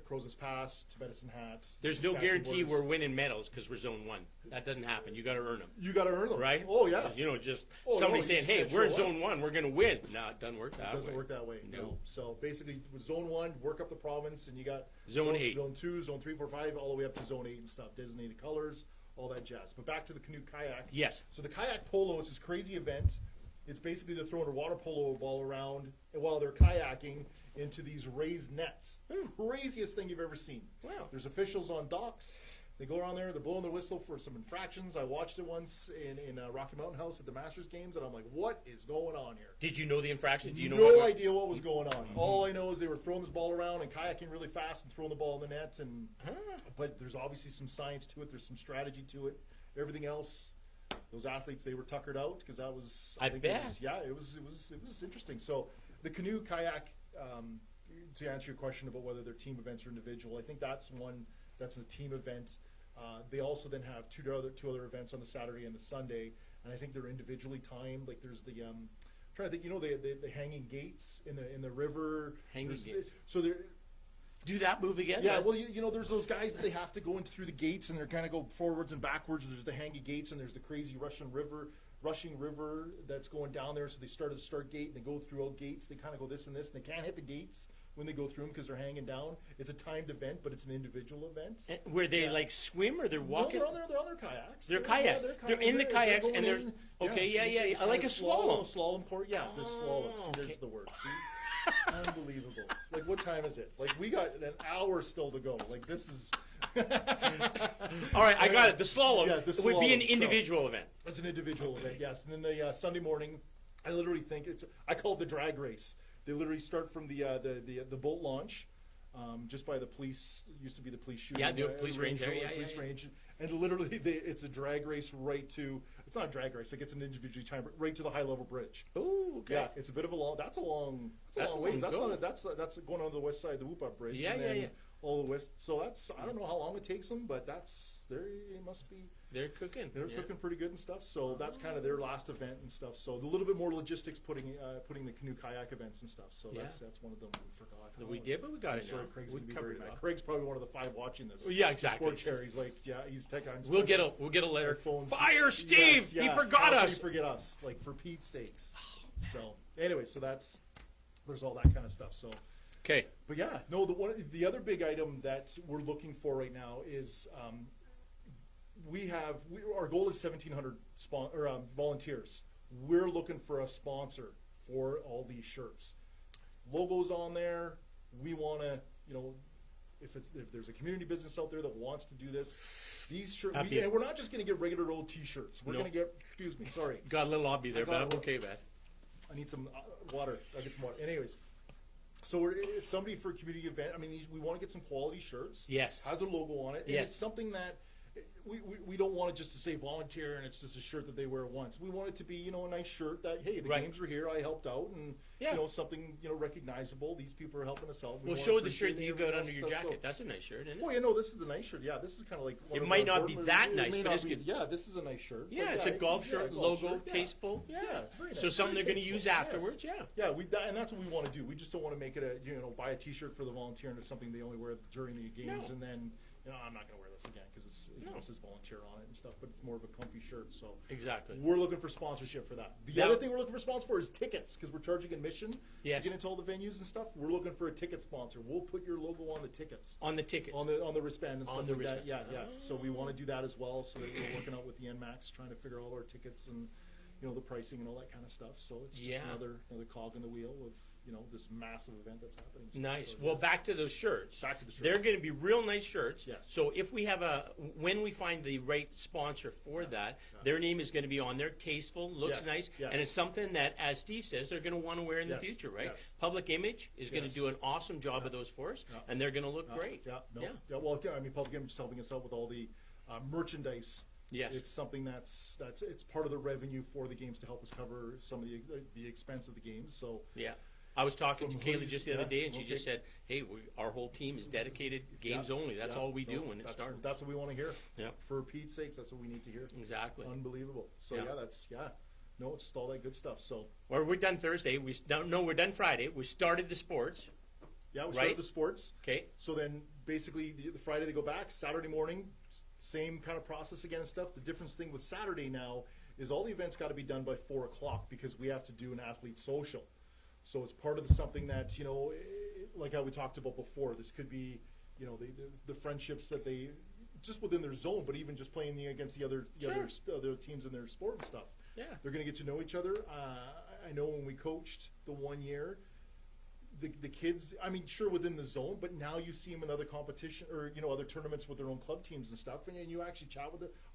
Crozes Pass to Medicine Hat. There's no Saskatchewan guarantee borders. we're winning medals because we're zone 1. That doesn't happen. You got to earn them, You got to earn them, right? Oh yeah. Just Oh, no, somebody you saying, just "Hey, can't we're in show up. zone 1. We're going to win." No, it doesn't work that It doesn't way. work that way. No. So basically, with Zone 1, work up the province, and you got Zone 8. Zone 2, Zone 3, 4, 5, all the way up to Zone 8 and stuff. Designated colors, all that jazz. But back to the canoe kayak. Yes. So the kayak polo is this crazy event. It's basically they're throwing a water polo ball around while they're kayaking into these raised nets. Craziest thing you've ever seen. Wow. There's officials on docks. They go around there. They're blowing their whistle for some infractions. I watched it once in Rocky Mountain House at the Masters Games, and I'm like, what is going on here? Did you know the infractions? Do you know No what? idea what was going on. All I know is they were throwing this ball around and kayaking really fast and throwing the ball in the net. And but there's obviously some science to it. There's some strategy to it. Everything else, those athletes, they were tuckered out because that was. I think bet. it was interesting. So the canoe kayak. To answer your question about whether they're team events or individual, I think that's one that's a team event. They also then have two other events on the Saturday and the Sunday, and I think they're individually timed. Like there's the trying to think, the hanging gates in the river. Hanging There's- gates. So there. Do that move again? Yeah, well, there's those guys that they have to go in through the gates, and they're kind of go forwards and backwards. There's the hanging gates, and there's the crazy rushing river that's going down there. So they start at the start gate, and they go through all gates. They kind of go this and this, and they can't hit the gates when they go through them because they're hanging down. It's a timed event, but it's an individual event. And where they Yeah. like swim or they're No, walking? they're on their kayaks. They're kayaks. They're in the kayaks, going and they're in. okay. Yeah. They Like a slalom. Slalom court. Yeah, the slalom. Oh, There's okay. the word. See? Unbelievable. Like, what time is it? Like, we got an hour still to go. Like, this is. All right, I got it. The slalom Yeah, the would be an slalom, so- individual event. It's an individual event, yes. And then the Sunday morning, I literally think I call it the drag race. They literally start from the boat launch, just by the police. Used to be the police shooting. Yeah, the police range there, yeah, police yeah. range, and literally it's a drag race right to. It's not a drag race. Like it's an individual time, but right to the high level bridge. Oh, okay. Yeah, it's a bit of a long. That's a long That's a ways. long That's go. not. That's going on the west side of the Whoop-Up Bridge. Yeah, and yeah, then yeah. All the west. So that's. I don't know how long it takes them, but that's. They must be. They're cooking. They're yeah. cooking pretty good and stuff. So that's kind of their last event and stuff. So a little bit more logistics putting the canoe kayak events and stuff. So that's one of them we forgot. We did, but we got I'm it sorry, now. Craig's We gonna be covered very it mad. all. Craig's probably one of the 5 watching this. Yeah, exactly. Sport chair. He's like, yeah, he's tech. We'll get a letter. phones. Fire Yes, Steve! yeah. He forgot How could us. he forget us? Like for Pete's sakes. So anyway, so there's all that kind of stuff. So. Okay. But yeah, no. The other big item that we're looking for right now is our goal is 1,700 volunteers. We're looking for a sponsor for all these shirts. Logos on there. We want to, if there's a community business out there that wants to do this, these shirts, and we're not just going to get regular old T-shirts. We're going to get, excuse me, sorry. Got a little lobby there, but I'm okay, man. I need some water. I'll get some water. Anyways, so it's somebody for a community event. I mean, we want to get some quality shirts. Yes. Has their logo on it. And Yes. it's something that we don't want it just to say volunteer and it's just a shirt that they wear once. We want it to be, a nice shirt that, hey, the Right. games were here, I helped out, and, Yeah. something, recognizable. These people are helping us out. We Well, wanna show the appreciate shirt that you it, got and under your stuff, jacket. so- That's a nice shirt, isn't it? Oh, yeah, this is the nice shirt. Yeah, this is kind of like one It of might our not be board that members- nice, it may but not it's be- good. Yeah, this is a nice shirt. Yeah, But it's a golf yeah, shirt, golf logo, shirt, yeah. tasteful. Yeah. It's very So nice, something they're very going to use tasteful, afterwards. yes. Yeah. And that's what we want to do. We just don't want to make it buy a T-shirt for the volunteer and it's something they only wear during the games, No. and then, I'm not going to wear this again because it says volunteer on it and stuff, but it's more of a comfy shirt. So Exactly. we're looking for sponsorship for that. The Now- other thing we're looking for sponsors for is tickets, because we're charging admission Yes. to get into all the venues and stuff. We're looking for a ticket sponsor. We'll put your logo on the tickets. On the tickets. On the wristband and On stuff the like that. wristband. Yeah. So we want to do that as well. So we're working out with the NMAX, trying to figure out all our tickets and the pricing and all that kind of stuff. So it's just Yeah. another cog in the wheel of this massive event that's happening. So- Nice. so Well, yes. back to those shirts. Back to the shirts. They're going to be real nice shirts. Yes. So if we have when we find the right sponsor for that, their name is going to be on there. Tasteful, looks Yes, nice, yes. and it's something that, as Steve says, they're going to want to wear in the Yes, future, right? yes. Public Image is going to Yes. do an awesome job Yeah. of those for us, Yeah. and they're going to look great. Yeah. No. Yeah. Yeah. Well, I mean, Public Image is helping us out with all the merchandise. Yes. It's something that's it's part of the revenue for the games to help us cover some of the expense of the games. So Yeah. I was talking to From Kaylee hoodies, just the other yeah, day, and she okay. just said, "Hey, our whole team is dedicated games Yeah, only. That's yeah, all we do no, when it starts." That's what we want to hear. Yeah. For Pete's sakes, that's what we need to hear. Exactly. Unbelievable. So Yeah. no, it's just all that good stuff. So Well, we're done Thursday. We're done Friday. We started the sports. yeah, we Right. started the sports. Okay. So then basically the Friday they go back. Saturday morning, same kind of process again and stuff. The difference thing with Saturday now is all the events got to be done by 4:00 because we have to do an athlete social. So it's part of something that like how we talked about before. This could be the friendships that they just within their zone, but even just playing against the other other teams in their sport and stuff. Yeah. They're going to get to know each other. I know when we coached the one year, the kids, I mean, sure, within the zone, but now you see them in other competition or, other tournaments with their own club teams and stuff. And you actually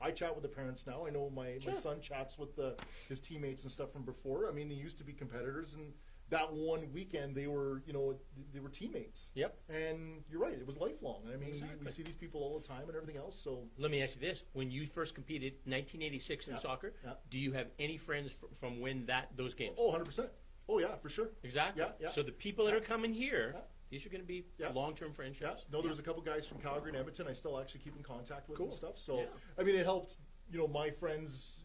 I chat with the parents now. I know my son chats with his teammates and stuff from before. I mean, they used to be competitors, and that one weekend they were teammates. Yep. And you're right, it was lifelong. I mean, we Exactly. see these people all the time and everything else. So Let me ask you this: when you first competed, 1986 in Yeah. soccer, Yeah. do you have any friends from when those games? oh, 100%. Oh yeah, for sure. Exactly. Yeah. So the people that are coming here, Yeah. these are going to be Yeah. long-term Yeah, friendships. no, there was a couple guys from Calgary and Edmonton I still actually keep in contact with Cool. and stuff. So, Yeah. I mean, it helped, my friends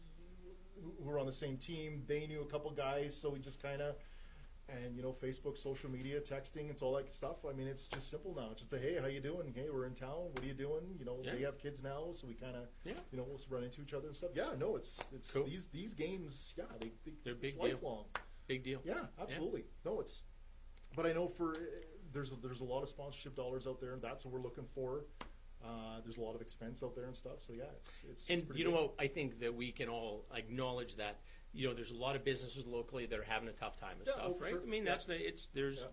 who were on the same team, they knew a couple guys, so we just kind of, and, Facebook, social media, texting, it's all that stuff. I mean, it's just simple now. It's just a, hey, how you doing? Hey, we're in town. What are you doing? Yeah. They have kids now, so we kind of, Yeah. we'll run into each other and stuff. Yeah, no, it's Cool. these games, yeah, They're a big it's deal. lifelong. Big deal. Yeah, absolutely. No, but I know there's a lot of sponsorship dollars out there, and that's what we're looking for. There's a lot of expense out there and stuff. So yeah, it's And pretty you know good. what? I think that we can all acknowledge that there's a lot of businesses locally that are having a tough time and Yeah, stuff, oh, for right? sure. I mean, Yeah. there's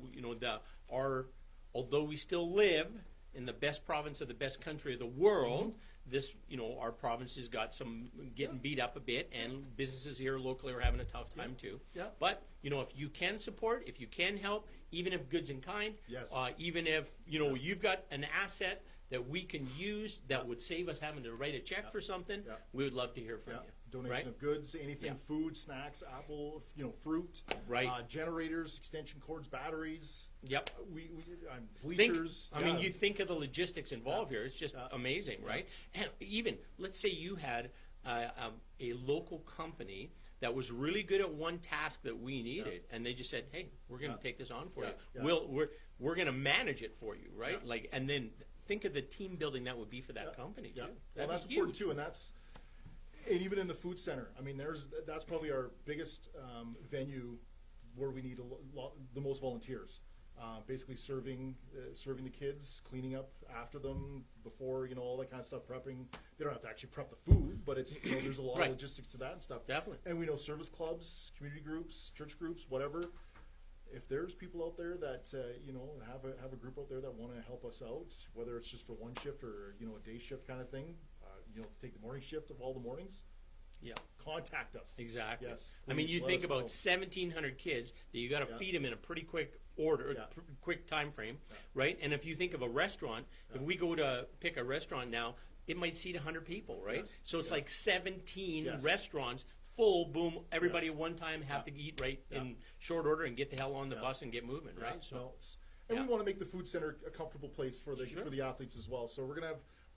although we still live in the best province of the best country of the world, this our province has got some getting beat up a bit, and businesses here locally are having a tough time too. Yeah. But if you can support, if you can help, even if goods in kind, Yes. even if you've got an asset that we can use that would save us having to write a check for something, Yeah. we would love to hear from Yeah, you. donation right? of goods, anything, Yeah. food, snacks, apple, fruit, Right. generators, extension cords, batteries. Yep. We Think, bleachers. I mean, yeah. you think of the logistics involved Yeah. here. It's just Yeah. amazing, right? And even, let's say you had a local company that was really good at one task that we needed, and they just said, "Hey, we're going to Yeah. take this on for Yeah. you. Yeah. We're going to manage it for you, right?" Yeah. And then think of the team building that would be for that Yeah. company too. Yeah. Well, That'd that's be important huge. too, and even in the food center. I mean, that's probably our biggest venue where we need the most volunteers. basically serving the kids, cleaning up after them before, all that kind of stuff, prepping. They don't have to actually prep the food, but it's, there's a lot Right. of logistics to that and stuff. Definitely. And we know service clubs, community groups, church groups, whatever. If there's people out there that, have a group out there that want to help us out, whether it's just for one shift or, a day shift kind of thing, take the morning shift of all the mornings, Yeah. contact us. Exactly. Yes, I mean, please you let think us about know. 1,700 kids that you got to Yeah. feed them in a pretty quick order, Yeah. quick time frame, Yeah. right? And if you think of a restaurant, if Yeah. we go to pick a restaurant now, it might seat 100 people, right? Yes. So it's Yeah. like 17 Yes. restaurants full, boom, everybody Yes. at one time have Yeah. to eat right Yeah. in short order and get the hell on the Yeah. bus and get moving, Yeah, right? So no, and yeah. we want to make the food center a comfortable place for the Sure. athletes as well. So we're gonna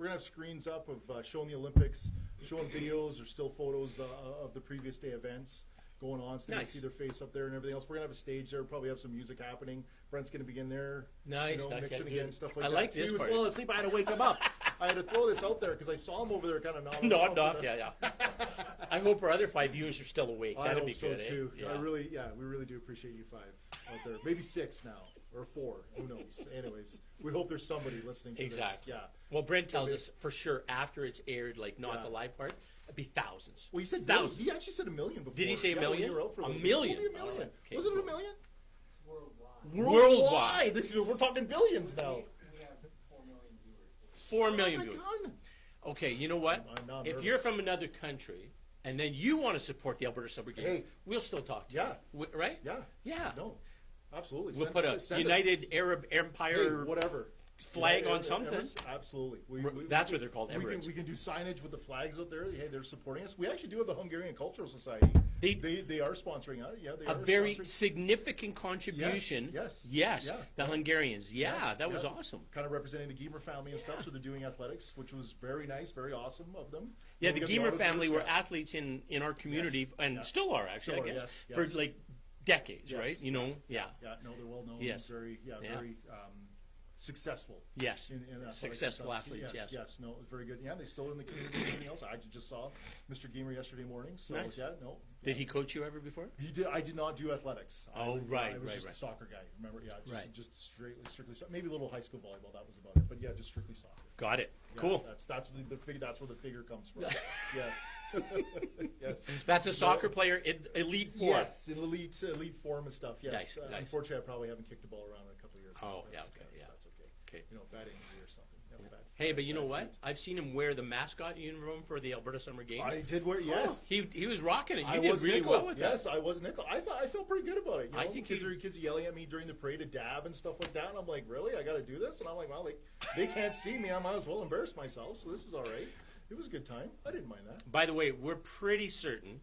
have screens up of showing the Olympics, showing videos or still photos of the previous day events going on, so you can Nice. see their face up there and everything else. We're gonna have a stage there. Probably have some music happening. Brent's gonna be in there, Nice, nice, mixing yeah, again, stuff like I that. like See, this he was part. falling asleep. I had to wake him up. I had to throw this out there because I saw him over there, kind of nodding Nod off. off, yeah. I hope our other 5 viewers are still awake. I That'd hope be so good, too. eh? Yeah. We really do appreciate you 5 out there. Maybe 6 now or 4. Who knows? Anyways, we hope there's somebody listening to Exactly. this. Yeah. Well, Brent tells Maybe- us for sure after it's aired, like not Yeah. the live part, it'd be thousands. Well, he said Thousands. He actually said 1 million before. Did he say a Yeah, when million? you were out for A little bit. million? He told me $1 million. Oh, okay, Was it cool. $1 million? Worldwide. Worldwide. We're talking billions now. We have 4 million viewers. 4 million Son of a viewers. gun. Okay, you know what? I'm now If nervous. you're from another country and then you want to support the Alberta Summer Games, Hey. we'll still talk to Yeah. you. Right? Yeah. Yeah. No. Absolutely. We'll Send put a us- send us- United Arab Hey, Empire whatever. flag on Emirates, something. Absolutely. That's what they're called, We Emirates. can do signage with the flags out there. Hey, they're supporting us. We actually do have the Hungarian Cultural Society. They are sponsoring us. Yeah, they A are very sponsoring. significant contribution. Yes. Yes. Yeah. The Hungarians. Yeah, Yes, that was yeah. awesome. Kind of representing the Geemer family and stuff, so they're doing athletics, which was very nice, very awesome of them. Yeah, And the we got Geemer autographs, family were yeah. athletes in our community Yes, and yeah. still are actually, Still I are, guess, yes, for yes. like decades, Yes. right? You know, yeah. Yeah, no, they're well known. Yes. Very, Yeah. very successful. Yes. In athletics Successful and stuff. athletes, yes. No, it was very good. Yeah, they still in the community and everything else. I actually just saw Mr. Geemer yesterday morning. So Nice. yeah, no. Did he coach you ever before? He did. I did not do athletics. Oh, I right, was right, just right. a soccer guy. Remember? Yeah, just, Right. just strictly maybe a little high school volleyball. That was about it. But yeah, just strictly soccer. Got it. Yeah, Cool. That's the figure. That's where the figure comes from. Yes. Yes. That's a soccer player in elite four. Yes, in elite form and stuff. Yes. Nice, nice. Unfortunately, I probably haven't kicked the ball around in a couple of years. Oh, but yeah, that's- okay, yeah. That's okay. Okay. Bad injury or something. Bad, Hey, but you know bad what? feet. I've seen him wear the mascot uniform for the Alberta Summer Games. I did wear. Yes. He was rocking it. You I did was really nickel. well with Yes, that. I was nickel. I felt pretty good about it. You I know? think kids you- are yelling at me during the parade to dab and stuff like that, and I'm like, really? I got to do this? And I'm like, well, they can't see me. I might as well embarrass myself. So this is all right. It was a good time. I didn't mind that. By the way, we're pretty certain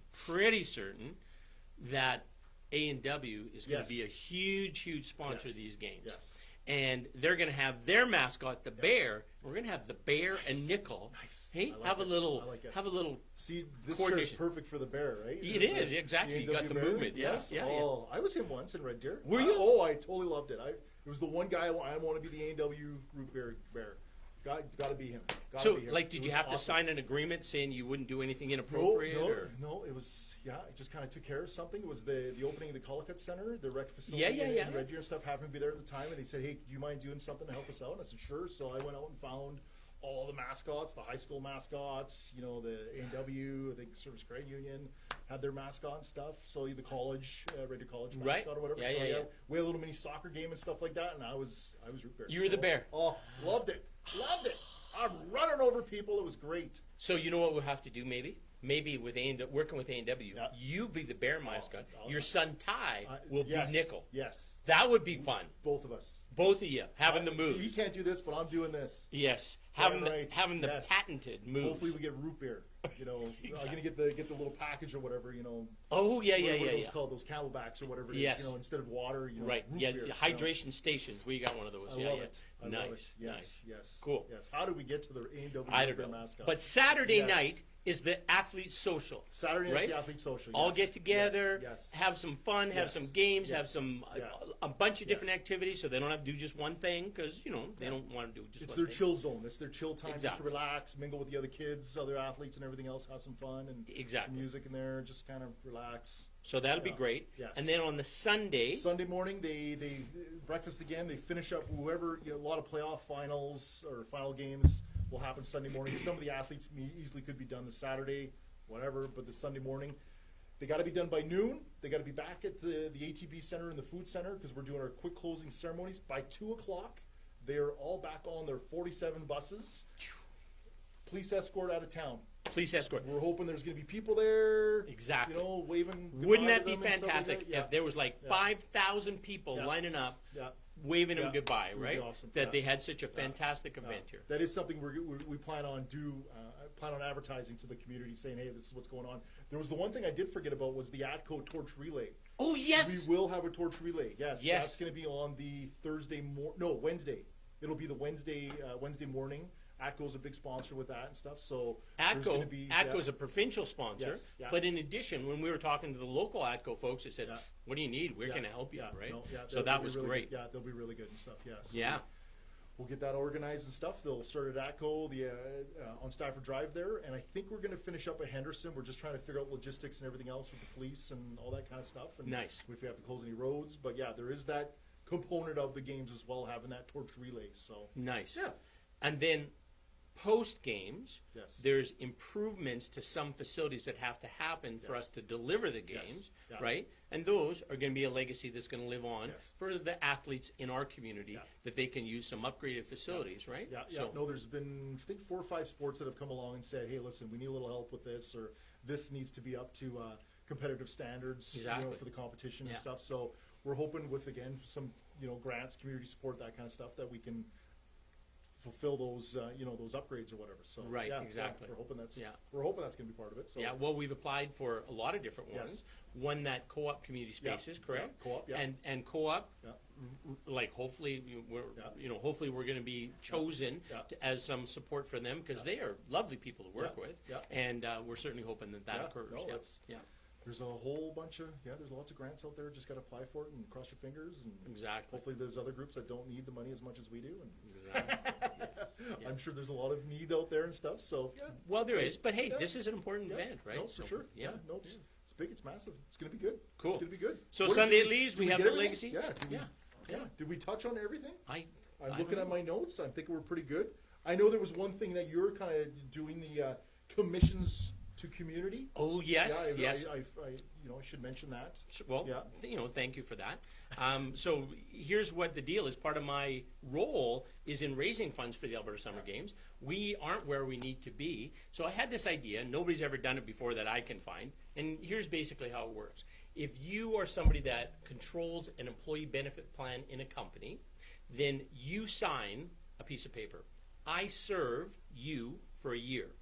that A&W is going Yes. to be a huge sponsor Yes. of these games. Yes. And they're going to have their mascot, the bear. We're going to have the bear and nickel. Nice. Hey, I like have it. a little, I like it. have a little. See, this chair is Coordination. perfect for the bear, right? It is, exactly. You got the bear. movement. Yeah, Yes. yeah, Oh, I was him once in Red Deer. Were you? Oh, I totally loved it. It was the one guy I want to be the A&W root bear. Got to be him. Gotta So, be him. like, It did you was have to awesome. sign an agreement saying you wouldn't do anything inappropriate? or? No, it was, I just kind of took care of something. It was the opening of the Collicutt Center, the rec facility Yeah, in yeah. Red Deer and stuff, happened to be there at the time, and they said, hey, do you mind doing something to help us out? And I said, sure. So I went out and found all the mascots, the high school mascots, the A&W, I think Service Credit Union had their mascot and stuff. So the college, Red Deer College Right. mascot or whatever. Yeah, so yeah. we had a little mini soccer game and stuff like that, and I was root bear. You were the bear. Oh, loved it. I'm running over people. It was great. So you know what we'll have to do maybe? Maybe with working with A&W, Yeah. you be the bear mascot. I'll- Your son Ty will Yes, be nickel. Yes. That would be fun. Both of us. Both of you having the moves. He can't do this, but I'm doing this. Yes, Damn right. having the Yes. patented moves. Hopefully we get root beer. I'm Exactly. gonna get the little package or whatever. Oh yeah, what are those yeah. called? Those camelbacks or whatever it is. Yes. Instead of water. Right. Root Yeah. beer, Hydration stations. We got one of those. I yeah, love yeah. it. I nice. love it. Yes. Nice. Yes. Cool. Yes. How did we get to the A&W I root don't beer know. mascot? But Saturday Yes. night is the athlete social. Saturday right? night's the athlete social. All yes. get together, Yes. have some fun, have Yes. some games, have Yes. some Yeah. a bunch of different Yes. activities, so they don't have to do just one thing because they Yeah. don't want to do just It's one their thing. chill zone. It's their chill time just Exactly. to relax, mingle with the other kids, other athletes, and everything else. Have some fun and Exactly. some music in there. Just kind of relax. So that'll be Yeah. great. Yes. And then on the Sunday, Sunday morning, they breakfast again. They finish up whoever, a lot of playoff finals or final games will happen Sunday morning. Some of the athletes easily could be done the Saturday, whatever, but the Sunday morning, they got to be done by noon. They got to be back at the ATB Center and the Food Center because we're doing our quick closing ceremonies. By 2 o'clock, they're all back on their 47 buses. Police escort out of town. police escort. We're hoping there's going to be people there. Exactly. Waving. Wouldn't goodbye that to be them and stuff like fantastic that? Yeah. if there was like Yeah. 5,000 people Yeah. lining up, Yeah. waving them Yeah. goodbye, It would be right? awesome. That Yeah. they had such a fantastic event here. That is something we plan on plan on advertising to the community, saying, "Hey, this is what's going on." There was the one thing I did forget about was the ATCO torch relay. Oh, yes! We will have a torch relay. Yes, Yes. That's going to be on the Wednesday. It'll be the Wednesday morning. ATCO's a big sponsor with that and stuff. So there's gonna be, ATCO's a provincial sponsor, Yes, yeah. but in addition, when we were talking to the local ATCO folks, they said, Yeah. "What do you need? We're Yeah. going to help you," Yeah, right? no, yeah, So they'll that be was really great. good. Yeah, they'll be really good and stuff. Yeah. So Yeah. We'll get that organized and stuff. They'll start at ATCO on Stafford Drive there, and I think we're going to finish up at Henderson. We're just trying to figure out logistics and everything else with the police and all that kind of stuff. And Nice. if we have to close any roads, but yeah, there is that component of the games as well, having that torch relay. So Nice. yeah, And then post games, yes, there's improvements to some facilities that have to happen for Yes. us to deliver the Yes. games, Yeah. right? And those are going to be a legacy that's going to live on Yes. for the athletes in our community Yeah. that they can use some upgraded facilities, right? Yeah, yeah. So, No, there's been, I think, 4 or 5 sports that have come along and said, "Hey, listen, we need a little help with this, or this needs to be up to competitive standards, Exactly. for the competition and Yeah. stuff." So we're hoping with, again, some, grants, community support, that kind of stuff, that we can fulfill those, those upgrades or whatever. So Right, yeah, exactly. Yeah, we're hoping that's Yeah. going to be part of it. So yeah, well, we've applied for a lot of different Yes. ones. One that co-op community Yeah, spaces, correct? yeah, co-op, yeah. And co-op, Yeah. like hopefully hopefully we're going to be chosen Yeah. as some support for them because Yeah. they are lovely people to work Yeah. with, Yeah. and we're certainly hoping that Yeah. occurs. No, yeah. that's- yeah, There's a whole bunch of there's lots of grants out there. Just got to apply for it and cross your fingers, and exactly. hopefully there's other groups that don't need the money as much as we do. And Exactly. I'm sure there's a lot of need out there and stuff. So yeah, Well, there is, but hey, Yeah. this is an important yeah, event, right? No, So, for sure. Yeah. No, it's big. It's massive. It's going to be good. Cool. It's going to be good. So What did Sunday we- at Lee's, did we have get the everything? legacy? Yeah. Did we, Yeah. yeah. Did we touch on everything? I'm I'm looking at my notes. I'm thinking we're pretty good. I know there was one thing that you're kind of doing, the commissions to community. Oh yes, Yeah, yes. I should mention that. Well, Yeah. Thank you for that. So here's what the deal is. Part of my role is in raising funds for the Alberta Summer Games. We aren't where we need to be. So I had this idea. Nobody's ever done it before that I can find. And here's basically how it works. If you are somebody that controls an employee benefit plan in a company, then you sign a piece of paper. I serve you for a year.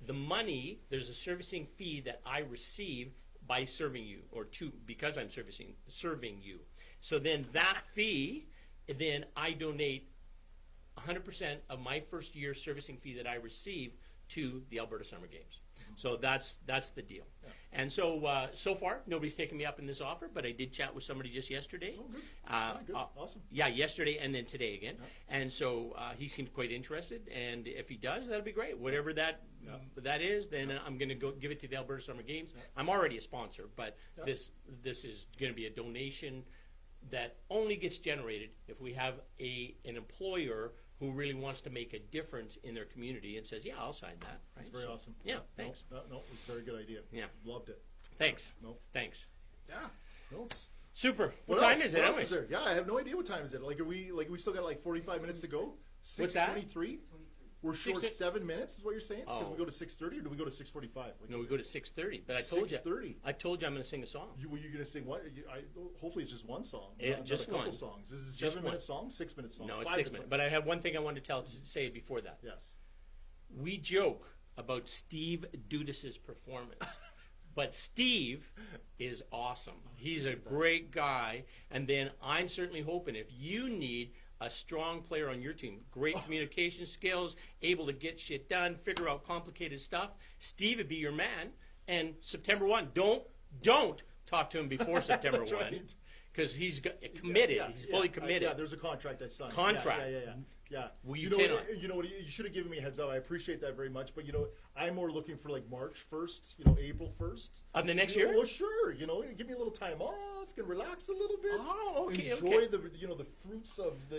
The money, there's a servicing fee that I receive by serving you, because I'm serving you. So then that fee, then I donate 100% of my first year servicing fee that I receive to the Alberta Summer Games. So that's the deal. Yeah. And so so far nobody's taken me up in this offer, but I did chat with somebody just yesterday. Oh, good. Good. Awesome. Yeah, yesterday and then today again. Yeah. And so he seems quite interested, and if he does, that'll be great. Whatever that is, then I'm going to go give it to the Alberta Summer Games. Yeah. I'm already a sponsor, but Yeah. this is going to be a donation that only gets generated if we have an employer who really wants to make a difference in their community and says, "Yeah, I'll sign that." Right? It's very So, awesome. Yeah, No, thanks. No, it's a very good idea. Yeah. Loved it. Thanks. No. Thanks. Yeah. No, it's, Super. What else? time is it? What else anyway? is there? Yeah, I have no idea what time is it. Like, we still got like 45 minutes to go. What's that? 6:23. We're short 6:30. 7 minutes, is what you're saying? Because Oh. we go to 6:30, or do we go to 6:45? Like, No, we go to 6:30. But I told you. 6:30. I told you I'm going to sing a song. Were you going to sing what? Hopefully it's just one song. Yeah, not just a couple one. songs. Is it Just 7 one. minute song? 6 minute song? No, it's 5 6 minute minutes. song? But I have one thing I wanted to say before that. Yes. We joke about Steve Dudas' performance, but Steve is awesome. He's a great guy. And then I'm certainly hoping if you need a strong player on your team, great communication skills, able to get shit done, figure out complicated stuff, Steve would be your man. And September 1, don't talk to him before September That's 1. right. because he's committed. Yeah, He's fully committed. Yeah, there's a contract I signed. Contract. Yeah. Well, you know what? You should have given me a heads up. I appreciate that very much. But I'm more looking for like March 1st, April 1st Of the next year? Well, sure. Give me a little time off, can relax a little bit. Oh, okay. Enjoy the the fruits of the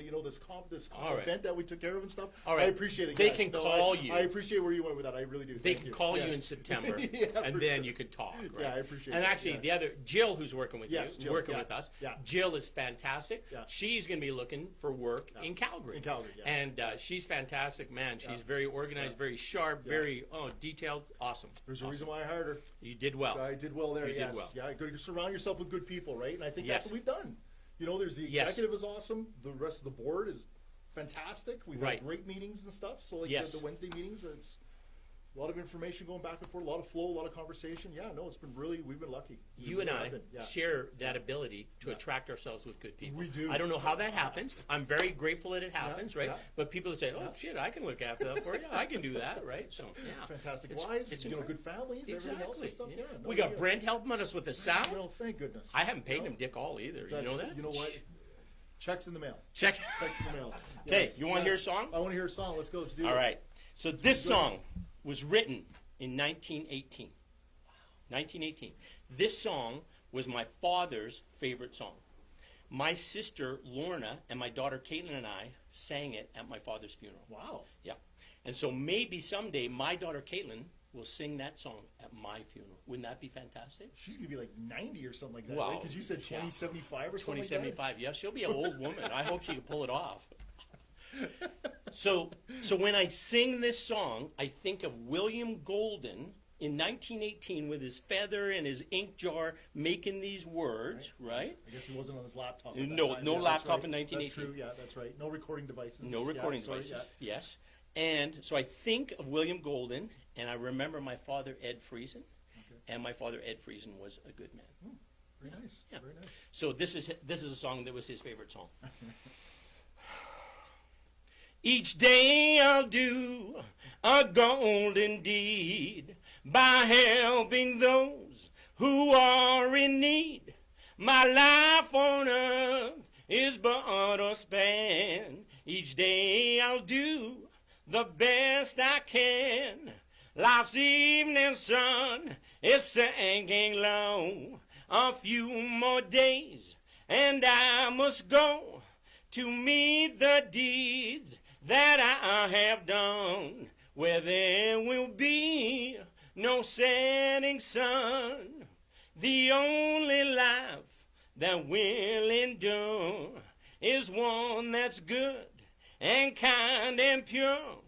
this All event that we took care of and stuff. All right. I appreciate it. They yes. can No, call you. I appreciate where you went with that. I really do. They Thank can you. call you Yes. in September, Yeah, and for then sure. you can talk. Right? Yeah, I appreciate And that, actually, yes. the other Jill, who's working with Yes, you, Jill, working yeah, with us. yeah. Jill is fantastic. Yeah. She's going to be looking for work in Calgary. In Calgary, yes. And she's fantastic, man. She's Yeah. very organized, Yeah. very sharp, Yeah. very detailed. Awesome. There's Awesome. a reason why I hired her. You did well. I did well there. You did Yes. well. Yeah. Good. Surround yourself with good people, right? And I think Yes. that's what we've done. There's the Yes. executive is awesome. The rest of the board is fantastic. We've Right. had great meetings and stuff. So like Yes. the Wednesday meetings, it's a lot of information going back and forth, a lot of flow, a lot of conversation. Yeah. No, we've been lucky. You and I Yeah. share that ability to attract ourselves with good people. We do. I don't know how that happens. I'm very grateful that it happens, right? yeah. But people say, "Oh Yeah. shit, I can look after that for you. I can do that," right? So yeah, Fantastic It's- wives, it's good families, everything else and stuff. Yeah. Yeah. no We big got deal. Brent helping us with the sound. Well, thank goodness. I haven't paid You know, him dick all either. You that's- know that? You know what? Checks in the mail. Check. Checks in the mail. 'Kay, Yes, you wanna hear a yes. song? I want to hear a song. Let's go. Let's do this. All right. So this song was written in 1918. 1918. This song was my father's favorite song. My sister Lorna and my daughter Caitlin and I sang it at my father's funeral. Wow. Yeah. And so maybe someday my daughter Caitlin will sing that song at my funeral. Wouldn't that be fantastic? She's going to be like 90 or something like that, Wow. right? Because you said 2075 or something 2075. Yeah, she'll be an old woman. I hope she can pull it off. So when I sing this song, I think of William Golden in 1918 with his feather and his ink jar making these words, right? I guess he wasn't on his laptop. At that No, time. no Yeah, that's laptop right. in 1918. That's true. Yeah, that's right. No recording devices. No recording devices. Yeah. Yes. And so I think of William Golden, and I remember my father, Ed Friesen. Okay. And my father, Ed Friesen, was a good man. Very nice. Yeah. Very nice. So this is a song that was his favorite song. Each day I'll do a golden deed by helping those who are in need. My life on earth is but a span. Each day I'll do the best I can. Life's evening sun is sinking low. A few more days and I must go to meet the deeds that I have done, where there will be no setting sun. The only life that will endure is one that's good and kind and pure.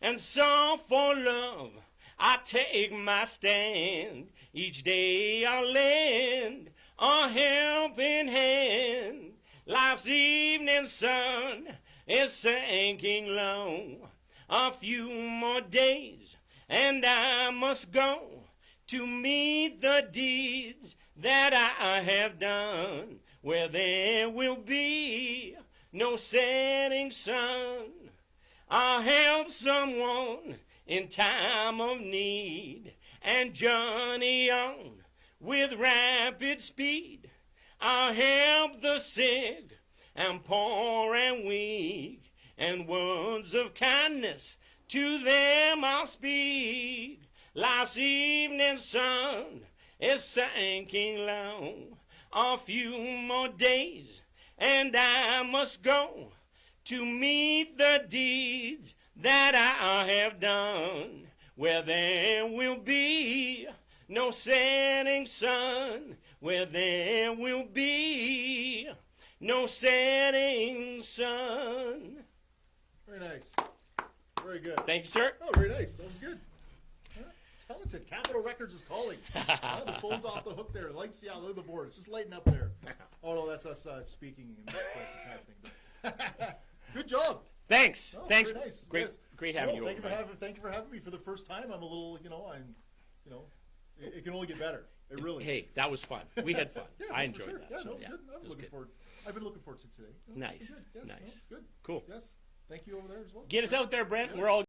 And so for love I take my stand. Each day I'll lend a helping hand. Life's evening sun is sinking low. A few more days and I must go to meet the deeds that I have done, where there will be no setting sun. I'll help someone in time of need and journey on with rapid speed. I'll help the sick and poor and weak, and words of kindness to them I'll speak. Life's evening sun is sinking low. A few more days and I must go to meet the deeds that I have done, where there will be no setting sun, where there will be no setting sun. Very nice. Very good. Thank you, sir. Oh, very nice. That was good. Talented. Capitol Records is calling. The phone's off the hook there. Lights, look at the board. It's just lighting up there. Oh, no, that's us speaking. And that's happening. But good job. Thanks. Oh, Thanks. very nice. Great, Yes. great having you Thank over. thank you for having me for the first time. I'm a little, it can only get better. It really. Hey, that was fun. We had fun. Yeah, I for enjoyed sure. that. Yeah, so, no, it's yeah, good. it was good. I've been looking forward to today. No, it's Nice. been good. Yes, no, Nice. it's good. Cool. Yes. Thank you over there as well. Get us out there, Brent. Yeah. We're all